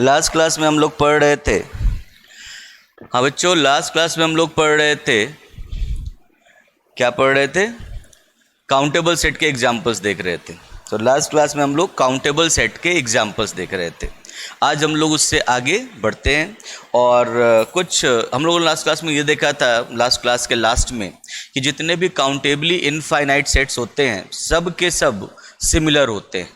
Last class में हम लोग पढ़ रहे थे, हाँ बच्चों, लास्ट क्लास में हम लोग पढ़ रहे थे, क्या पढ़ रहे थे? काउंटेबल सेट के एग्जाम्पल्स देख रहे थे। तो लास्ट क्लास में हम लोग काउंटेबल सेट के एग्जाम्पल्स देख रहे थे। आज हम लोग उससे आगे बढ़ते हैं और कुछ हम लोगों ने लास्ट क्लास में ये देखा था, लास्ट क्लास के लास्ट में, कि जितने भी काउंटेबली इनफाइनाइट सेट्स होते हैं सब के सब सिमिलर होते हैं।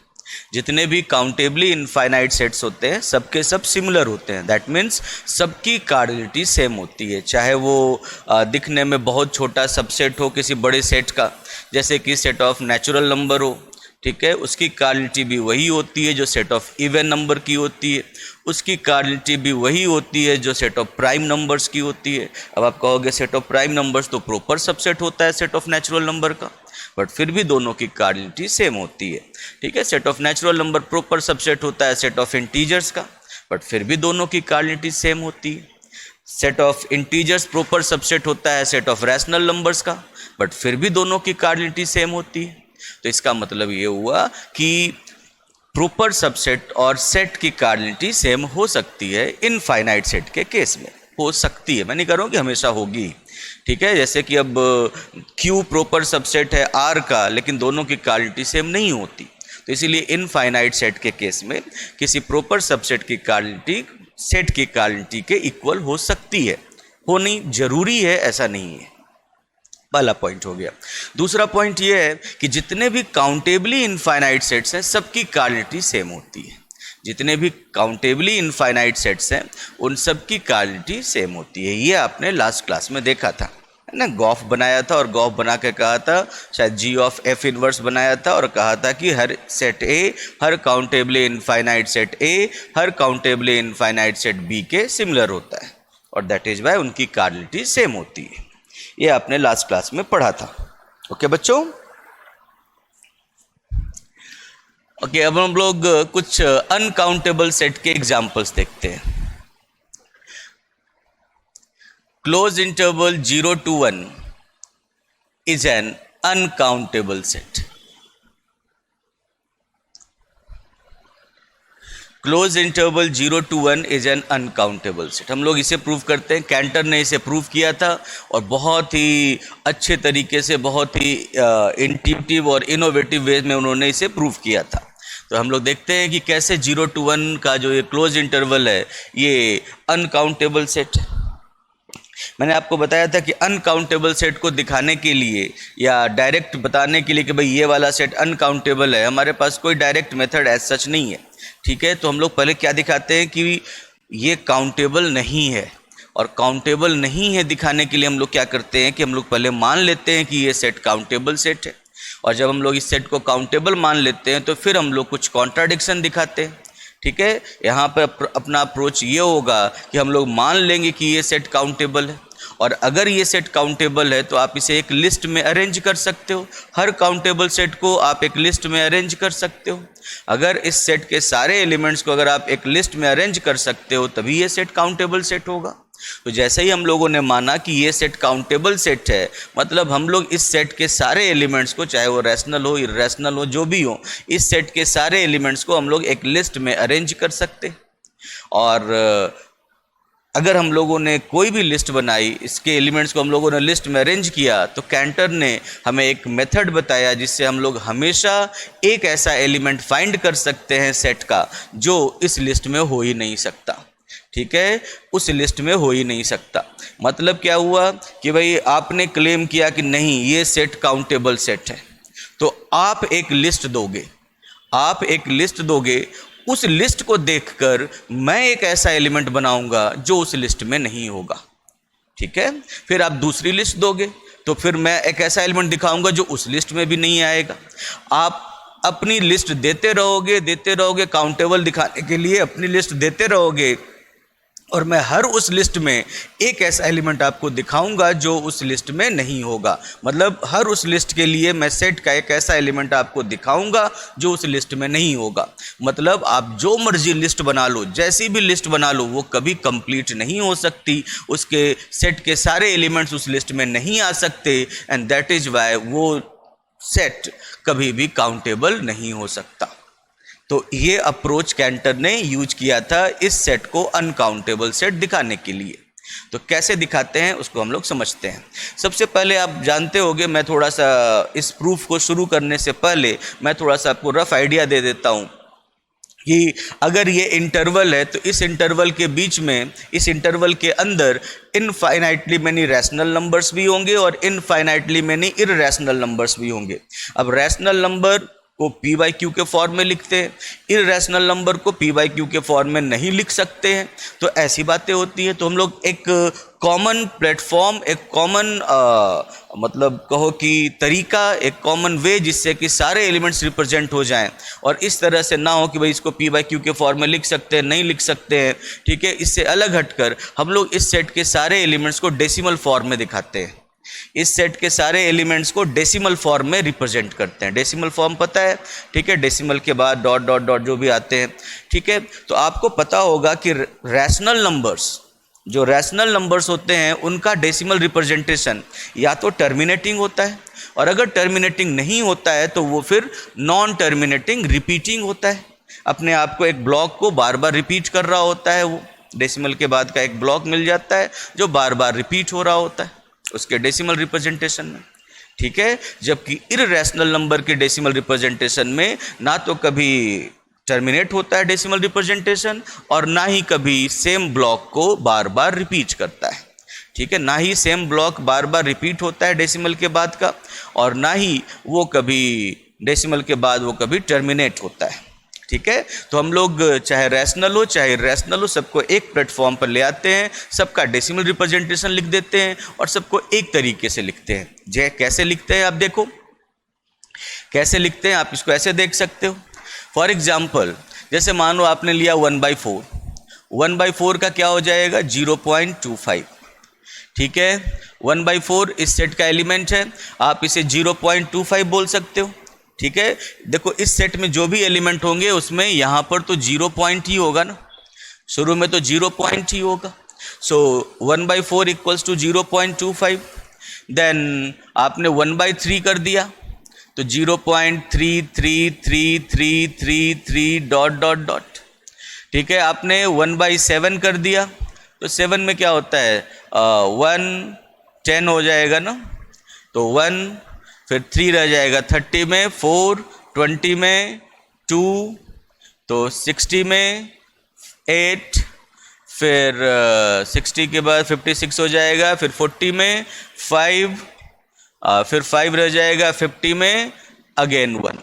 जितने भी काउंटेबली इनफाइनाइट सेट्स होते हैं सब के सब सिमिलर होते हैं। दैट मीन्स सबकी कार्डिलिटी सेम होती है, चाहे वो दिखने में बहुत छोटा सबसेट हो किसी बड़े सेट का, जैसे कि सेट ऑफ नेचुरल नंबर हो, ठीक है, उसकी कार्डिलिटी भी वही होती है जो सेट ऑफ इवन नंबर की होती है। उसकी कार्डिलिटी भी वही होती है जो सेट ऑफ प्राइम नंबर्स की होती है। अब आप कहोगे सेट ऑफ प्राइम नंबर्स तो प्रॉपर सबसेट होता है सेट ऑफ नेचुरल नंबर का, बट फिर भी दोनों की कार्डिलिटी सेम होती है, ठीक है। Set of natural number proper subset होता है सेट ऑफ इंटीजर्स का, बट फिर भी दोनों की कार्डिलिटी सेम होती है। Set of integers proper subset होता है सेट ऑफ रैशनल नंबर्स का, बट फिर भी दोनों की कार्डिलिटी सेम होती है। तो इसका मतलब ये हुआ कि प्रॉपर सबसेट और सेट की कार्डिलिटी सेम हो सकती है इनफाइनाइट सेट के केस में, हो सकती है, मैं नहीं कह रहा हूँ कि हमेशा होगी, ठीक है। जैसे कि अब Q प्रॉपर सबसेट है R का, लेकिन दोनों की कार्डिलिटी सेम नहीं होती, तो इसीलिए इनफाइनाइट सेट के केस में किसी प्रॉपर सबसेट की कार्डिलिटी सेट की कार्डिलिटी के इक्वल हो सकती है, होनी जरूरी है ऐसा नहीं है। पहला पॉइंट हो गया। दूसरा पॉइंट ये है कि जितने भी काउंटेबली इनफाइनाइट सेट्स हैं सबकी कार्डिलिटी सेम होती है। जितने भी काउंटेबली इनफाइनाइट सेट्स हैं उन सब की कार्डिलिटी सेम होती है। ये आपने लास्ट क्लास में देखा था, है ना। गॉफ बनाया था और गॉफ बना के कहा था, शायद जी ऑफ एफ इनवर्स बनाया था और कहा था कि हर सेट ए, हर काउंटेबली इनफाइनाइट सेट ए, हर काउंटेबली इनफाइनाइट सेट बी के सिमिलर होता है और दैट इज वाई उनकी कार्डिलिटी सेम होती है। ये आपने लास्ट क्लास में पढ़ा था। ओके बच्चों, ओके, अब हम लोग कुछ अनकाउंटेबल सेट के एग्जांपल्स देखते हैं। Close interval 0 to 1 is an uncountable set. Close interval 0 to 1 is an uncountable set. हम लोग इसे प्रूव करते हैं, कैंटर ने इसे प्रूव किया था और बहुत ही अच्छे तरीके से, बहुत ही इंट्यूटिव और इनोवेटिव वे में उन्होंने इसे प्रूव किया था। तो हम लोग देखते हैं कि कैसे 0 to 1 का जो ये क्लोज इंटरवल है ये अनकाउंटेबल सेट है। मैंने आपको बताया था कि अनकाउंटेबल सेट को दिखाने के लिए या डायरेक्ट बताने के लिए कि भाई ये वाला सेट अनकाउंटेबल है, हमारे पास कोई डायरेक्ट मेथड एज सच नहीं है, ठीक है। तो हम लोग पहले क्या दिखाते हैं कि ये काउंटेबल नहीं है, और काउंटेबल नहीं है दिखाने के लिए हम लोग क्या करते हैं कि हम लोग पहले मान लेते हैं कि ये सेट काउंटेबल सेट है, और जब हम लोग इस सेट को काउंटेबल मान लेते हैं तो फिर हम लोग कुछ कॉन्ट्राडिक्शन दिखाते हैं, ठीक है। यहाँ पर अपना अप्रोच ये होगा कि हम लोग मान लेंगे कि ये सेट काउंटेबल है, और अगर ये सेट काउंटेबल है तो आप इसे एक लिस्ट में अरेंज कर सकते हो। हर काउंटेबल सेट को आप एक लिस्ट में अरेंज कर सकते हो। अगर इस सेट के सारे एलिमेंट्स को अगर आप एक लिस्ट में अरेंज कर सकते हो तभी ये सेट काउंटेबल सेट होगा। तो जैसे ही हम लोगों ने माना कि ये सेट काउंटेबल सेट है, मतलब हम लोग इस सेट के सारे एलिमेंट्स को, चाहे वो रैशनल हो इरैशनल हो जो भी हो, इस सेट के सारे एलिमेंट्स को हम लोग एक लिस्ट में अरेंज कर सकते। और अगर हम लोगों ने कोई भी लिस्ट बनाई, इसके एलिमेंट्स को हम लोगों ने लिस्ट में अरेंज किया, तो कैंटर ने हमें एक मेथड बताया जिससे हम लोग हमेशा एक ऐसा एलिमेंट फाइंड कर सकते हैं सेट का जो इस लिस्ट में हो ही नहीं सकता, ठीक है, उस लिस्ट में हो ही नहीं सकता। मतलब क्या हुआ कि भाई आपने क्लेम किया कि नहीं ये सेट काउंटेबल सेट है, तो आप एक लिस्ट दोगे, आप एक लिस्ट दोगे, उस लिस्ट को देखकर मैं एक ऐसा एलिमेंट बनाऊंगा जो उस लिस्ट में नहीं होगा, ठीक है। फिर आप दूसरी लिस्ट दोगे तो फिर मैं एक ऐसा एलिमेंट दिखाऊंगा जो उस लिस्ट में भी नहीं आएगा। आप अपनी लिस्ट देते रहोगे, काउंटेबल दिखाने के लिए अपनी लिस्ट देते रहोगे, और मैं हर उस लिस्ट में एक ऐसा एलिमेंट आपको दिखाऊंगा जो उस लिस्ट में नहीं होगा। मतलब हर उस लिस्ट के लिए मैं सेट का एक ऐसा एलिमेंट आपको दिखाऊंगा जो उस लिस्ट में नहीं होगा। मतलब आप जो मर्जी लिस्ट बना लो, जैसी भी लिस्ट बना लो, वो कभी कंप्लीट नहीं हो सकती, उसके सेट के सारे एलिमेंट्स उस लिस्ट में नहीं आ सकते, एंड दैट इज वाई वो सेट कभी भी काउंटेबल नहीं हो सकता, तो ये अप्रोच कैंटर ने यूज किया था इस सेट को अनकाउंटेबल सेट दिखाने के लिए। तो कैसे दिखाते हैं उसको हम लोग समझते हैं। सबसे पहले आप जानते होंगे, मैं थोड़ा सा इस प्रूफ को शुरू करने से पहले मैं थोड़ा सा आपको रफ आइडिया दे देता हूँ कि अगर ये इंटरवल है तो इस इंटरवल के बीच में, इस इंटरवल के अंदर इनफाइनाइटली मैनी रैशनल नंबर्स भी होंगे और इनफाइनाइटली मैनी इररेशनल नंबर्स भी होंगे। अब रैशनल नंबर को पी बाई क्यू के फॉर्म में लिखते हैं, इररेशनल नंबर को पी बाई क्यू के फॉर्म में नहीं लिख सकते हैं। तो ऐसी बातें होती हैं। तो हम लोग एक कॉमन प्लेटफॉर्म, एक कॉमन मतलब कहो कि तरीका, एक कॉमन वे जिससे कि सारे एलिमेंट्स रिप्रेजेंट हो जाएं और इस तरह से ना हो कि भाई इसको पी बाई क्यू के फॉर्म में लिख सकते हैं, नहीं लिख सकते हैं, ठीक है। इससे अलग हटकर हम लोग इस सेट के सारे एलिमेंट्स को डेसिमल फॉर्म में दिखाते हैं। इस सेट के सारे एलिमेंट्स को डेसिमल फॉर्म में रिप्रेजेंट करते हैं। डेसिमल फॉर्म पता है, ठीक है। डेसिमल के बाद डॉट डॉट डॉट जो भी आते हैं, ठीक है। तो आपको पता होगा कि रैशनल नंबर्स, जो रैशनल नंबर्स होते हैं उनका डेसिमल रिप्रेजेंटेशन या तो टर्मिनेटिंग होता है, और अगर टर्मिनेटिंग नहीं होता है तो वो फिर नॉन टर्मिनेटिंग रिपीटिंग होता है। अपने आप को एक ब्लॉक को बार बार रिपीट कर रहा होता है, वो डेसिमल के बाद का एक ब्लॉक मिल जाता है जो बार बार रिपीट हो रहा होता है उसके डेसिमल रिप्रेजेंटेशन में, ठीक है। जबकि इररेशनल नंबर के डेसिमल रिप्रेजेंटेशन में ना तो कभी टर्मिनेट होता है डेसिमल रिप्रेजेंटेशन और ना ही कभी सेम ब्लॉक को बार बार रिपीट करता है, ठीक है। ना ही सेम ब्लॉक बार बार रिपीट होता है डेसिमल के बाद का, और ना ही वो कभी डेसिमल के बाद वो कभी टर्मिनेट होता है, ठीक है। तो हम लोग चाहे रैशनल हो चाहे इररेशनल हो, सबको एक प्लेटफॉर्म पर ले आते हैं, सबका डेसिमल रिप्रेजेंटेशन लिख देते हैं और सबको एक तरीके से लिखते हैं। जय कैसे लिखते हैं आप देखो, कैसे लिखते हैं आप इसको ऐसे देख सकते हो। फॉर एग्जाम्पल, जैसे मान लो आपने लिया 1/4, 1/4 का क्या हो जाएगा 0.25, ठीक है। 1/4 इस सेट का एलिमेंट है, आप इसे 0.25 बोल सकते हो, ठीक है। देखो इस सेट में जो भी एलिमेंट होंगे उसमें यहाँ पर तो 0 पॉइंट ही होगा ना, शुरू में तो 0 पॉइंट ही होगा। सो 1/4 इक्वल्स टू 0.25। देन आपने 1/3 कर दिया तो 0.333333 डॉट डॉट डॉट, ठीक है। आपने 1/7 कर दिया तो 7 में क्या होता है 1 10 हो जाएगा ना, तो 1 फिर 3 रह जाएगा, 30 में 4, 20 में 2, तो 60 में 8, फिर 60 के बाद 56 हो जाएगा, फिर 40 में 5, फिर 5 रह जाएगा, 50 में अगेन 1,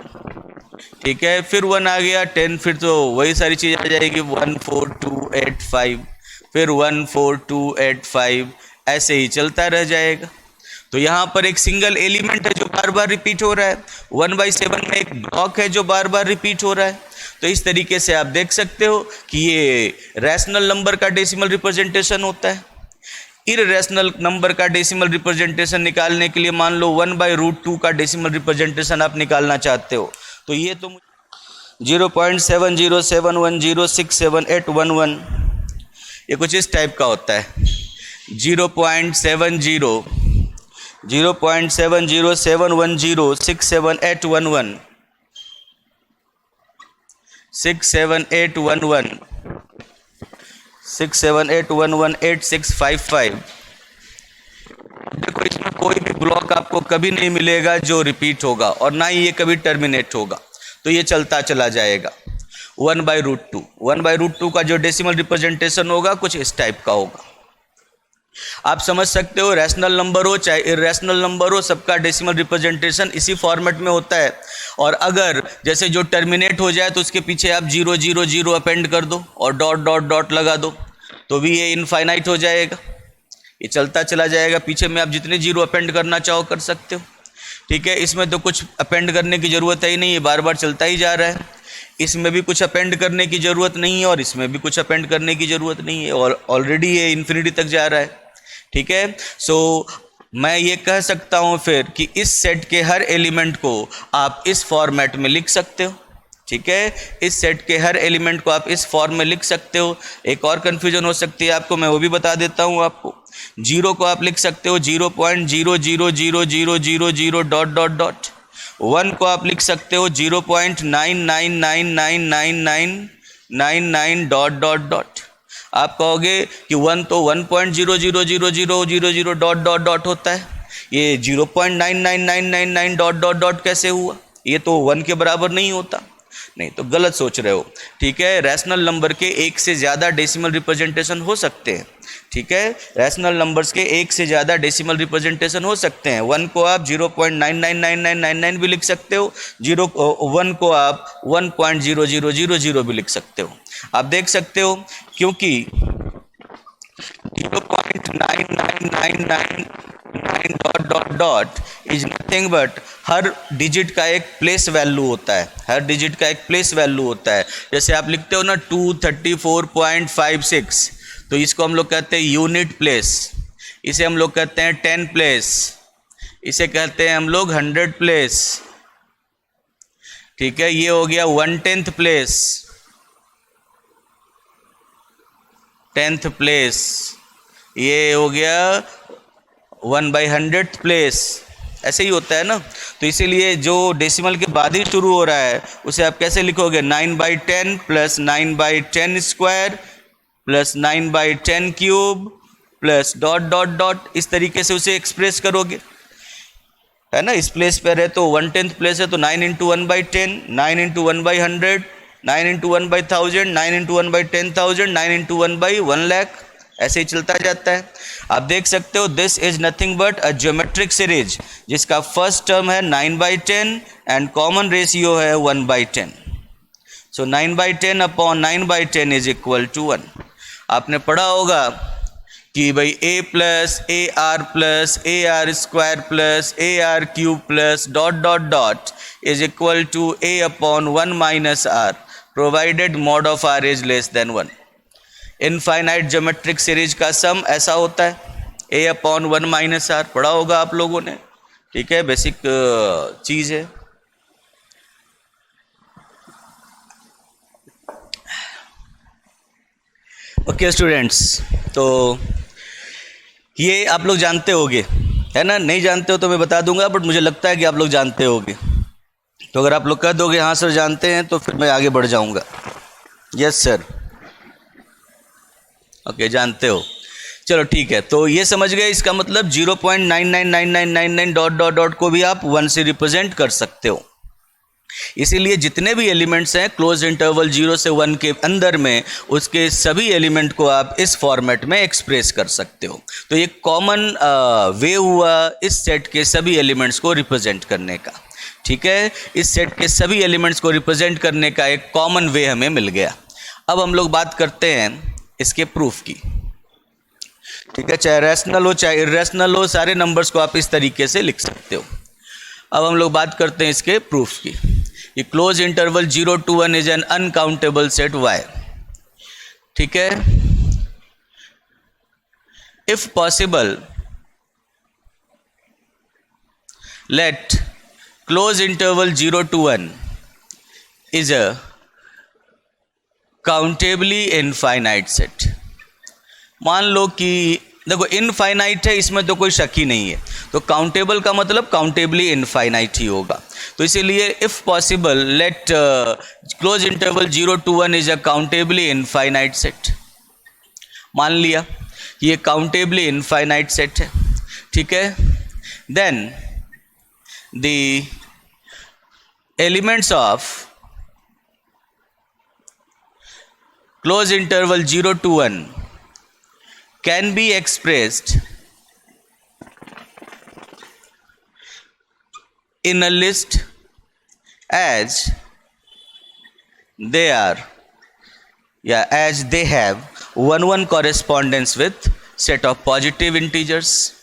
ठीक है। फिर 1 आ गया 10, फिर तो वही सारी चीज़ आ जाएगी 1 4 2 8 5, फिर 1 4 2 8 5, ऐसे ही चलता रह जाएगा। तो यहाँ पर एक सिंगल एलिमेंट है जो बार बार रिपीट हो रहा है, 1/7 में एक ब्लॉक है जो बार बार रिपीट हो रहा है। तो इस तरीके से आप देख सकते हो कि ये रैशनल नंबर का डेसिमल रिप्रेजेंटेशन होता है। इररेशनल नंबर का डेसिमल रिप्रेजेंटेशन निकालने के लिए मान लो 1/√2 का डेसिमल रिप्रेजेंटेशन आप निकालना चाहते हो, तो ये तो 0.7071067811 ये कुछ इस टाइप का होता है। 0.7070710678111 67811 678118655। देखो इसमें कोई भी ब्लॉक आपको कभी नहीं मिलेगा जो रिपीट होगा और ना ही ये कभी टर्मिनेट होगा, तो ये चलता चला जाएगा। 1/√2 1/√2 का जो डेसिमल रिप्रेजेंटेशन होगा कुछ इस टाइप का होगा। आप समझ सकते हो, रैशनल नंबर हो चाहे इररेशनल नंबर हो, सबका डेसिमल रिप्रेजेंटेशन इसी फॉर्मेट में होता है। और अगर जैसे जो टर्मिनेट हो जाए तो उसके पीछे आप 0 0 0 अपेंड कर दो और डॉट डॉट डॉट लगा दो तो भी ये इनफाइनाइट हो जाएगा, ये चलता चला जाएगा। पीछे में आप जितने 0 अपेंड करना चाहो कर सकते हो, ठीक है। इसमें तो कुछ अपेंड करने की ज़रूरत ही नहीं है, बार बार चलता ही जा रहा है। इसमें भी कुछ अपेंड करने की ज़रूरत नहीं है और इसमें भी कुछ अपेंड करने की ज़रूरत नहीं है, और ऑलरेडी ये इन्फिनिटी तक जा रहा है, ठीक है। सो मैं ये कह सकता हूँ फिर कि इस सेट के हर एलिमेंट को आप इस फॉर्मेट में लिख सकते हो, ठीक है। इस सेट के हर एलिमेंट को आप इस फॉर्म में लिख सकते हो। एक और कन्फ्यूजन हो सकती है आपको, मैं वो भी बता देता हूँ आपको। 0 को आप लिख सकते हो 0.0000000 डॉट डॉट डॉट, वन को आप लिख सकते हो 0.99999999 डॉट डॉट डॉट। आप कहोगे कि वन तो 1.0000000 डॉट डॉट डॉट होता है, ये 0.99999 डॉट डॉट डॉट कैसे हुआ, ये तो वन के बराबर नहीं होता। नहीं, तो गलत सोच रहे हो। ठीक है, रैशनल नंबर के एक से ज़्यादा डेसिमल रिप्रेजेंटेशन हो सकते हैं। ठीक है, रैशनल नंबर्स के एक से ज़्यादा डेसिमल रिप्रेजेंटेशन हो सकते हैं। वन को आप 0.999999 भी लिख सकते हो, वन को आप 1.0000 भी लिख सकते हो। आप देख सकते हो क्योंकि 0.999999 dot dot dot is nothing but her digit का एक प्लेस वैल्यू होता है, हर डिजिट का एक प्लेस वैल्यू होता है। जैसे आप लिखते हो ना 234.56, तो इसको हम लोग कहते हैं यूनिट प्लेस, इसे हम लोग कहते हैं 10 प्लेस, इसे कहते हैं हम लोग 100 प्लेस। ठीक है, ये हो गया 1/10 प्लेस, 10th प्लेस, ये हो गया 1/100th प्लेस। ऐसे ही होता है ना। तो इसीलिए जो डेसिमल के बाद ही शुरू हो रहा है उसे आप कैसे लिखोगे, 9/10 plus 9/10 square plus 9/10 cube plus dot dot dot, इस तरीके से उसे एक्सप्रेस करोगे, है ना। इस प्लेस पर है तो 1/10 प्लेस है तो 9 × 1/10, 9 × 1/100, 9 × 1/1000, 9 × 1/10,000, 9 × 1/1 लाख, ऐसे ही चलता जाता है। आप देख सकते हो this is nothing but a geometric series जिसका फर्स्ट टर्म है 9/10 एंड कॉमन रेशियो है 1/10। So 9/10 upon 9/10 is equal to 1। आपने पढ़ा होगा कि भाई a plus a r square plus a r cube plus dot dot dot is equal to a upon 1 minus r provided mod of r is less than 1। Infinite geometric series का sum ऐसा होता है, a upon 1 minus are, पढ़ा होगा आप लोगों ने। ठीक है, बेसिक चीज़ है। ओके स्टूडेंट्स, तो ये आप लोग जानते होंगे, है ना। नहीं जानते हो तो मैं बता दूंगा, बट मुझे लगता है कि आप लोग जानते होंगे। तो अगर आप लोग कह दोगे हाँ सर जानते हैं तो फिर मैं आगे बढ़ जाऊंगा। यस सर, ओके जानते हो, चलो ठीक है। तो ये समझ गए, इसका मतलब 0.999999 डॉट डॉट डॉट को भी आप 1 से रिप्रेजेंट कर सकते हो। इसीलिए जितने भी एलिमेंट्स हैं क्लोज इंटरवल 0 से 1 के अंदर में, उसके सभी एलिमेंट को आप इस फॉर्मेट में एक्सप्रेस कर सकते हो। तो ये कॉमन वे हुआ इस सेट के सभी एलिमेंट्स को रिप्रेजेंट करने का। ठीक है, इस सेट के सभी एलिमेंट्स को रिप्रेजेंट करने का एक कॉमन वे हमें मिल गया। अब हम लोग बात करते हैं इसके प्रूफ की। ठीक है, चाहे रैशनल हो चाहे इरेशनल हो, सारे नंबर्स को आप इस तरीके से लिख सकते हो। अब हम लोग बात करते हैं इसके प्रूफ की। ये close interval 0 to 1 is an uncountable set y। ठीक है, if possible let close interval 0 to 1 is a countably infinite set. मान लो कि देखो इनफाइनाइट है, इसमें तो कोई शक ही नहीं है, तो काउंटेबल का मतलब काउंटेबली इनफाइनाइट ही होगा। तो इसीलिए if possible let close interval 0 to 1 is a countably infinite set. मान लिया ये काउंटेबली इनफाइनाइट सेट है। ठीक है, then the elements of close interval 0 to 1 can be expressed in a list as they are, as they have 1 correspondence with set of positive integers,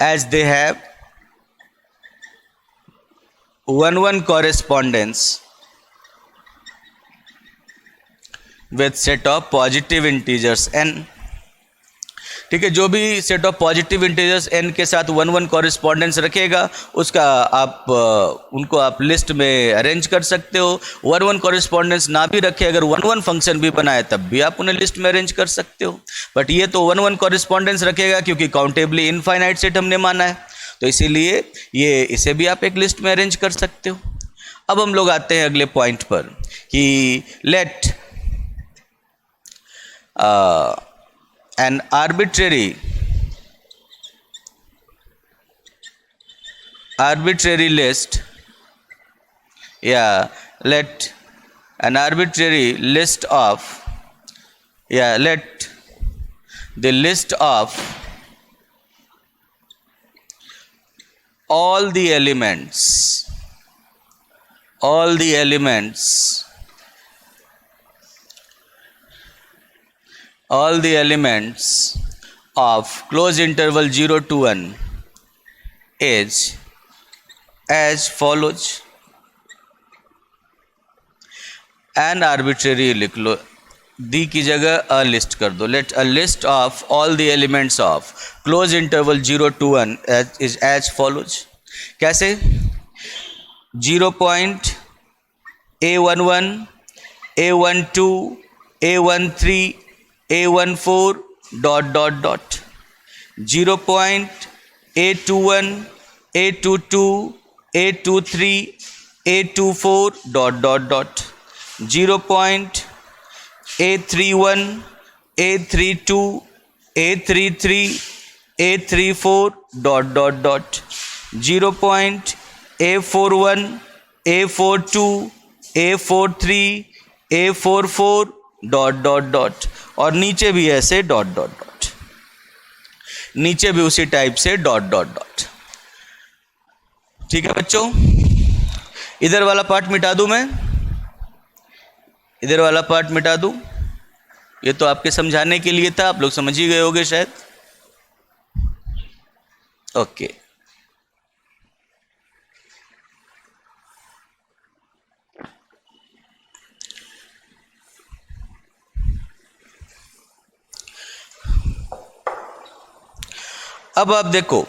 as they have 1 correspondence with set of positive integers n। ठीक है, जो भी set of positive integers n के साथ 1 correspondence रखेगा उसका आप उनको आप लिस्ट में अरेंज कर सकते हो। 1 कॉरेस्पॉन्डेंस ना भी रखे, अगर 1 फंक्शन भी बनाए तब भी आप उन्हें लिस्ट में अरेंज कर सकते हो। बट ये तो 1 कॉरेस्पॉन्डेंस रखेगा क्योंकि काउंटेबली इनफाइनाइट सेट हमने माना है। तो इसीलिए ये इसे भी आप एक लिस्ट में अरेंज कर सकते हो। अब हम लोग आते हैं अगले पॉइंट पर कि late an arbitrary list, let an arbitrary list of, let the list of all the elements of close interval 0 to 1 is as follows। an arbitrary लिख लो, दी की जगह अ लिस्ट कर दो। Let a list of all the elements of close interval 0 to 1 is as follows. कैसे? 0.A11, A12, A13, A14 dot dot dot, 0.A21, A22, A23, A24 dot dot dot, 0.A31, A32, A33, A34 dot dot dot, 0.A41, A42, A43, A44 dot dot dot, और नीचे भी ऐसे dot dot dot, नीचे भी उसी type से dot dot dot. ठीक है बच्चों, इधर वाला पार्ट मिटा दूं मैं, इधर वाला पार्ट मिटा दूं, ये तो आपके समझाने के लिए था, आप लोग समझ ही गए होंगे शायद। ओके, अब आप देखो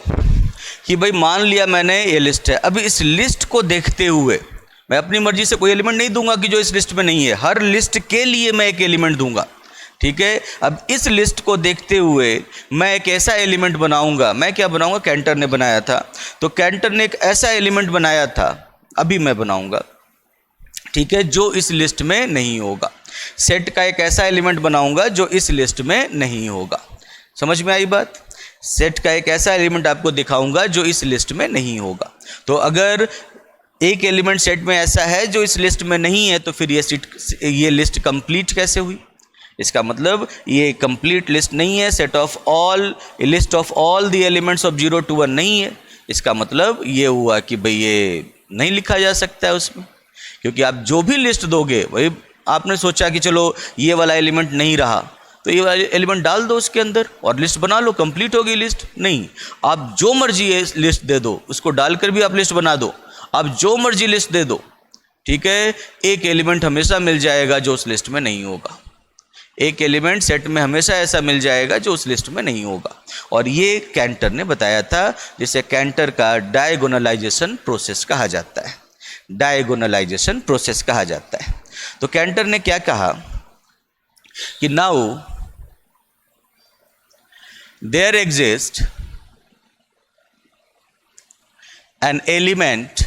कि भाई मान लिया मैंने ये लिस्ट है, अभी इस लिस्ट को देखते हुए मैं अपनी मर्जी से कोई एलिमेंट नहीं दूंगा कि जो इस लिस्ट में नहीं है, हर लिस्ट के लिए मैं एक एलिमेंट दूंगा। ठीक है, अब इस लिस्ट को देखते हुए मैं एक ऐसा एलिमेंट बनाऊंगा, मैं क्या बनाऊंगा, कैंटर ने बनाया था, तो कैंटर ने एक ऐसा एलिमेंट बनाया था, अभी मैं बनाऊंगा, ठीक है, जो इस लिस्ट में नहीं होगा। सेट का एक ऐसा एलिमेंट बनाऊंगा जो इस लिस्ट में नहीं होगा। समझ में आई बात? सेट का एक ऐसा एलिमेंट आपको दिखाऊंगा जो इस लिस्ट में नहीं होगा। तो अगर एक एलिमेंट सेट में ऐसा है जो इस लिस्ट में नहीं है, तो फिर ये लिस्ट कंप्लीट कैसे हुई? इसका मतलब ये कंप्लीट लिस्ट नहीं है, set of all, list of all the elements of 0 to 1 नहीं है। इसका मतलब ये हुआ कि भाई ये नहीं लिखा जा सकता है उसमें, क्योंकि आप जो भी लिस्ट दोगे, वही आपने सोचा कि चलो ये वाला एलिमेंट नहीं रहा तो ये वाला एलिमेंट डाल दो उसके अंदर और लिस्ट बना लो, कंप्लीट होगी लिस्ट। नहीं, आप जो मर्जी ये लिस्ट दे दो, उसको डालकर भी आप लिस्ट बना दो, आप जो मर्जी लिस्ट दे दो, ठीक है, एक एलिमेंट हमेशा मिल जाएगा जो उस लिस्ट में नहीं होगा। एक एलिमेंट सेट में हमेशा ऐसा मिल जाएगा जो उस लिस्ट में नहीं होगा। और ये कैंटर ने बताया था, जिसे कैंटर का डायगोनलाइजेशन प्रोसेस कहा जाता है। डायगोनलाइजेशन प्रोसेस कहा जाता है। तो कैंटर ने क्या कहा कि now there exist an element,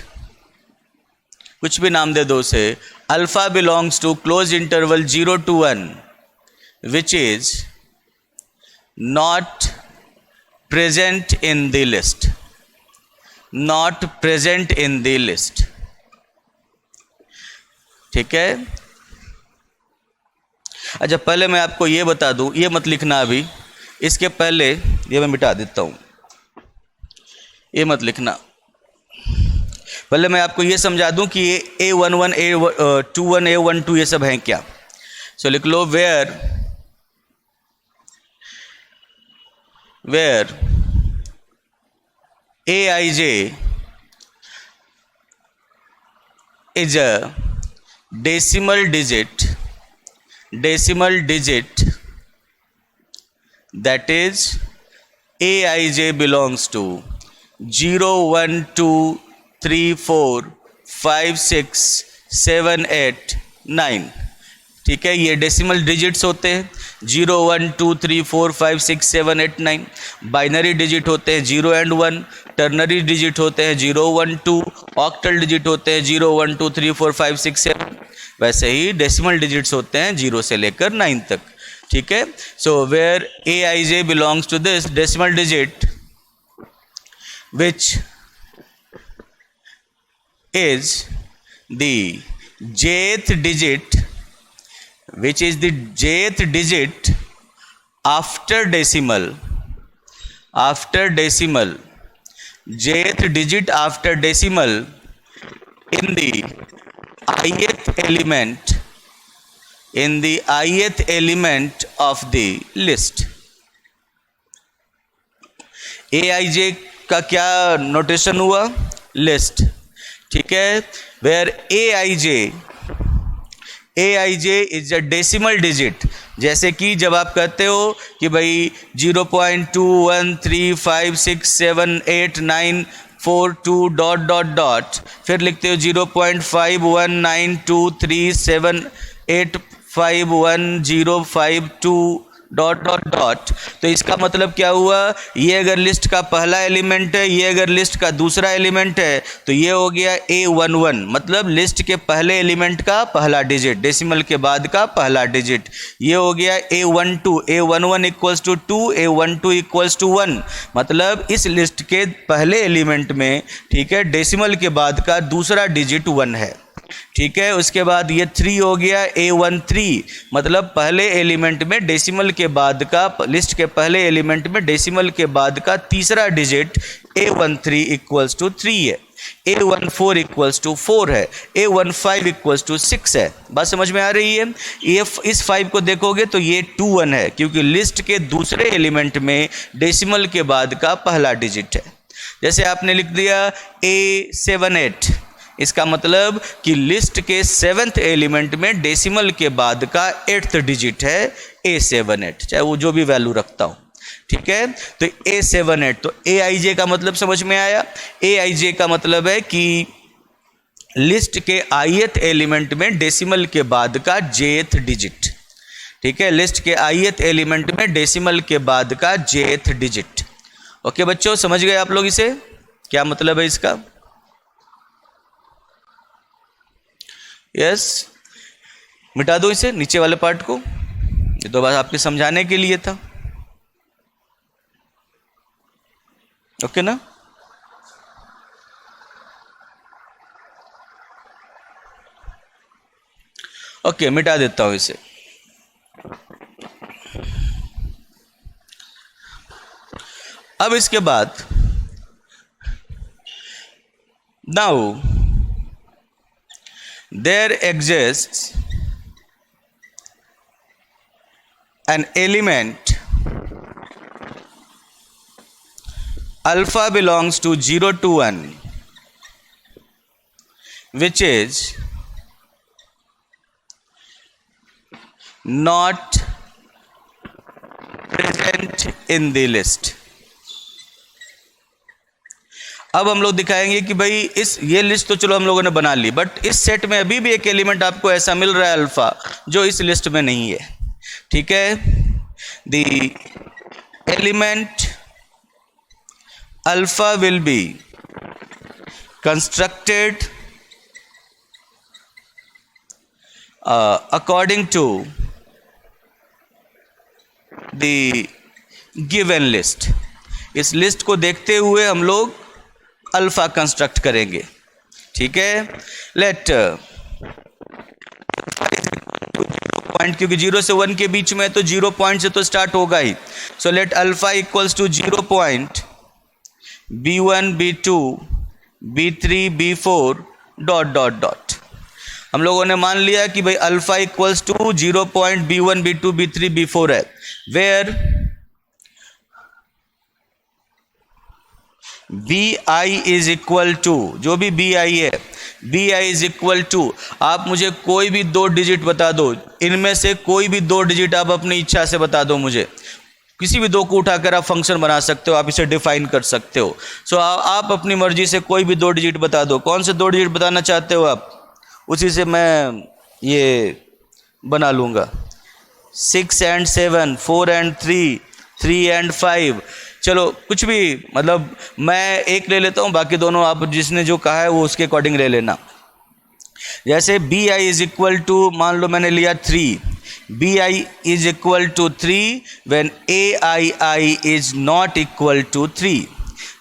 कुछ भी नाम दे दो उसे, alpha belongs to close interval 0 to 1 which is not present in the list, not present in the list। ठीक है, अच्छा पहले मैं आपको ये बता दूं, ये मत लिखना अभी, इसके पहले ये मैं मिटा देता हूं, ये मत लिखना। पहले मैं आपको ये समझा दूं कि ये A11, A21, A12 ये सब हैं क्या। सो लिख लो where Aij is a decimal digit that is Aij belongs to 0, 1, 2, 3, 4, 5, 6, 7, 8, 9। ठीक है, ये डेसिमल डिजिट्स होते हैं। 0 1 2 3 4 5 6 7 8 9। बाइनरी डिजिट होते हैं 0 एंड 1, टर्नरी डिजिट होते हैं 0 1 2, ऑक्टल डिजिट होते हैं 0 1 2 3 4 5 6 7। वैसे ही डेसिमल डिजिट्स होते हैं 0 से लेकर 9 तक। ठीक है, so where Aij belongs to this decimal digit which is the jth digit, which is the jth digit after decimal, jth digit after decimal in the ith element of the list। Aij का क्या notation हुआ? List. ठीक है, where Aij is a decimal digit. जैसे कि जब आप कहते हो कि भाई 0.2135678942 डॉट डॉट डॉट, फिर लिखते हो 0.519237851052 डॉट डॉट डॉट, तो इसका मतलब क्या हुआ? ये अगर लिस्ट का पहला एलिमेंट है, ये अगर लिस्ट का दूसरा एलिमेंट है, तो ये हो गया A11, मतलब लिस्ट के पहले एलिमेंट का पहला डिजिट, डेसिमल के बाद का पहला डिजिट। ये हो गया A11 equals to 2, A12 equals to 1, मतलब इस लिस्ट के पहले एलिमेंट में, ठीक है, डेसिमल के बाद का दूसरा डिजिट 1 है। ठीक है, उसके बाद ये 3 हो गया A13, मतलब पहले एलिमेंट में डेसिमल के बाद का, लिस्ट के पहले एलिमेंट में डेसिमल के बाद का तीसरा डिजिट A13 इक्वल्स टू 3 है, A14 इक्वल्स टू 4 है, A15 इक्वल्स टू 6 है। बात समझ में आ रही है? ये इस 5 को देखोगे तो ये 21 है, क्योंकि लिस्ट के दूसरे एलिमेंट में डेसिमल के बाद का पहला डिजिट है। जैसे आपने लिख दिया A78, इसका मतलब कि लिस्ट के 7th एलिमेंट में डेसिमल के बाद का 8th डिजिट है A78, चाहे वो जो भी वैल्यू रखता हो। ठीक है, तो A78, तो Aij का मतलब समझ में आया? Aij का मतलब है कि लिस्ट के ith एलिमेंट में डेसिमल के बाद का jth डिजिट। ठीक है, लिस्ट के ith एलिमेंट में डेसिमल के बाद का jth डिजिट। ओके बच्चों, समझ गए आप लोग इसे? क्या मतलब है इसका? यस, मिटा दो इसे, नीचे वाले पार्ट को, ये तो बस आपके समझाने के लिए था। ओके ना? ओके, मिटा देता हूं इसे। अब इसके बाद now there exists an element alpha belongs to 0 to 1, which is not present in the list। अब हम लोग दिखाएंगे कि भाई ये लिस्ट तो चलो हम लोगों ने बना ली, बट इस सेट में अभी भी एक एलिमेंट आपको ऐसा मिल रहा है अल्फा, जो इस लिस्ट में नहीं है। ठीक है, the element alpha will be constructed according to the given list. इस लिस्ट को देखते हुए हम लोग अल्फा कंस्ट्रक्ट करेंगे। ठीक है, लेट पॉइंट, क्योंकि 0 से 1 के बीच में, तो 0 पॉइंट से तो स्टार्ट होगा ही। So let alpha equals to 0 point B1 B2 B3 B4 dot dot dot. हम लोगों ने मान लिया कि भाई alpha equals to 0 point B1 B2 B3 B4 है, where BI is equal to, जो भी BI है, BI इज इक्वल टू, आप मुझे कोई भी 2 डिजिट बता दो, इनमें से कोई भी 2 डिजिट आप अपनी इच्छा से बता दो मुझे, किसी भी 2 को उठाकर आप फंक्शन बना सकते हो, आप इसे डिफाइन कर सकते हो। सो आप अपनी मर्जी से कोई भी 2 डिजिट बता दो। कौन से 2 डिजिट बताना चाहते हो आप, उसी से मैं ये बना लूँगा। 6 and 7, 4 and 3, 3 and 5, चलो कुछ भी, मतलब मैं एक ले लेता हूँ, बाकी दोनों आप जिसने जो कहा है वो उसके अकॉर्डिंग ले लेना। जैसे B I is equal to, मान लो मैंने लिया 3, B I is equal to 3 when A I I is not equal to 3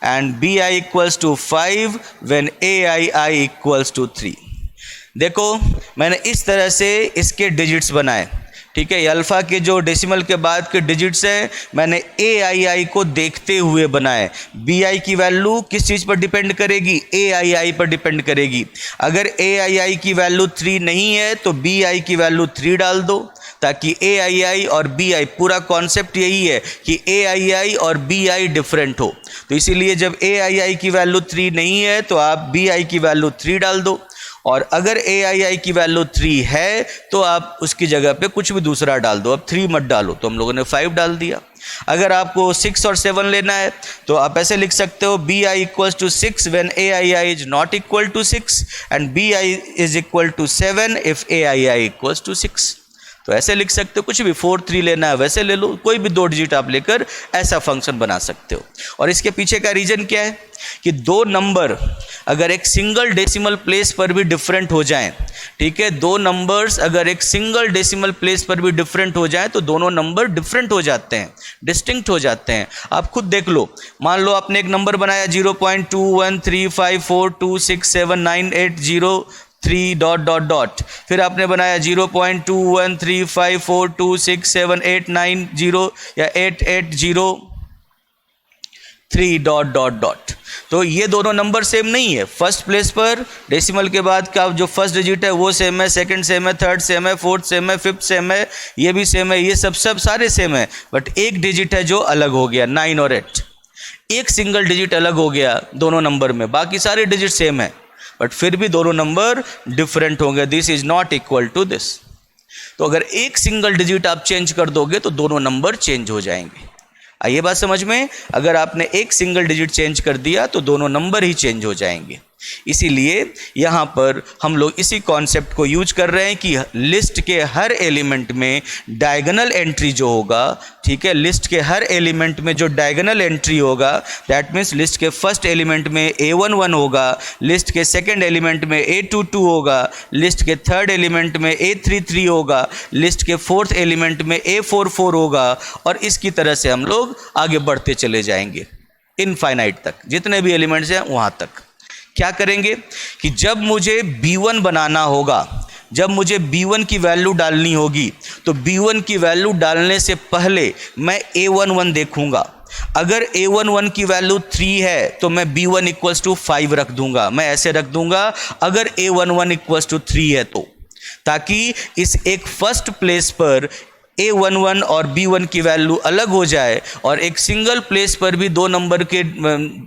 and B I equals to 5 when A I I equals to 3। देखो मैंने इस तरह से इसके डिजिट्स बनाए, ठीक है। अल्फ़ा के जो डेसिमल के बाद के डिजिट्स हैं मैंने ए आई आई को देखते हुए बनाए। बी आई की वैल्यू किस चीज़ पर डिपेंड करेगी, ए आई आई पर डिपेंड करेगी। अगर ए आई आई की वैल्यू 3 नहीं है तो बी आई की वैल्यू 3 डाल दो, ताकि ए आई आई और बी आई, पूरा कॉन्सेप्ट यही है कि ए आई आई और बी आई डिफरेंट हो, तो इसीलिए जब ए आई आई की वैल्यू 3 नहीं है तो आप बी आई की वैल्यू 3 डाल दो, और अगर ए आई आई की वैल्यू 3 है तो आप उसकी जगह पे कुछ भी दूसरा डाल दो। अब 3 मत डालो, तो हम लोगों ने 5 डाल दिया। अगर आपको 6 और 7 लेना है तो आप ऐसे लिख सकते हो, B I equals to 6 when A I I is not equal to 6 and B I is equal to 7 if A I I equals to 6। तो ऐसे लिख सकते हो, कुछ भी 4, 3 लेना है वैसे ले लो, कोई भी 2 डिजिट आप लेकर ऐसा फंक्शन बना सकते हो। और इसके पीछे का रीजन क्या है कि 2 नंबर अगर एक सिंगल डेसिमल प्लेस पर भी डिफरेंट हो जाएं, ठीक है, 2 नंबर्स अगर एक सिंगल डेसिमल प्लेस पर भी डिफरेंट हो जाएं तो दोनों नंबर डिफरेंट हो जाते हैं, डिस्टिंक्ट हो जाते हैं। आप खुद देख लो, मान लो आपने एक नंबर बनाया 0.213542679803 डॉट डॉट डॉट, फिर आपने बनाया 0.2135426789 या 8803 डॉट डॉट डॉट। तो ये दोनों नंबर सेम नहीं है। फर्स्ट प्लेस पर डेसिमल के बाद का जो फर्स्ट डिजिट है वो सेम है, सेकंड सेम है, थर्ड सेम है, फोर्थ सेम है, फिफ्थ सेम है, ये भी सेम है, ये सब सारे सेम है, बट एक डिजिट है जो अलग हो गया, 9 और 8। एक सिंगल डिजिट अलग हो गया दोनों नंबर में, बाकी सारे डिजिट सेम है, बट फिर भी दोनों नंबर डिफरेंट होंगे। This is not equal to this. तो अगर एक सिंगल डिजिट आप चेंज कर दोगे तो दोनों नंबर चेंज हो जाएंगे। आइए बात समझ में, अगर आपने एक सिंगल डिजिट चेंज कर दिया तो दोनों नंबर ही चेंज हो जाएंगे। इसीलिए यहाँ पर हम लोग इसी कॉन्सेप्ट को यूज कर रहे हैं कि लिस्ट के हर एलिमेंट में डायगोनल एंट्री जो होगा, ठीक है, लिस्ट के हर एलिमेंट में जो डायगोनल एंट्री होगा, दैट मीन्स लिस्ट के फर्स्ट एलिमेंट में A11 होगा, लिस्ट के सेकंड एलिमेंट में A22 होगा, लिस्ट के थर्ड एलिमेंट में A33 होगा, लिस्ट के फोर्थ एलिमेंट में A44 होगा, और इसकी तरह से हम लोग आगे बढ़ते चले जाएंगे इनफाइनाइट तक, जितने भी एलिमेंट्स हैं वहाँ तक। क्या करेंगे कि जब मुझे B1 बनाना होगा, जब मुझे B1 की वैल्यू डालनी होगी, तो B1 की वैल्यू डालने से पहले मैं A11 देखूंगा। अगर A11 की वैल्यू 3 है तो मैं B1 इक्वल्स टू 5 रख दूंगा, मैं ऐसे रख दूंगा अगर A11 इक्वल्स टू 3 है तो, ताकि इस एक फर्स्ट प्लेस पर A11 और B1 की वैल्यू अलग हो जाए, और एक सिंगल प्लेस पर भी 2 नंबर के,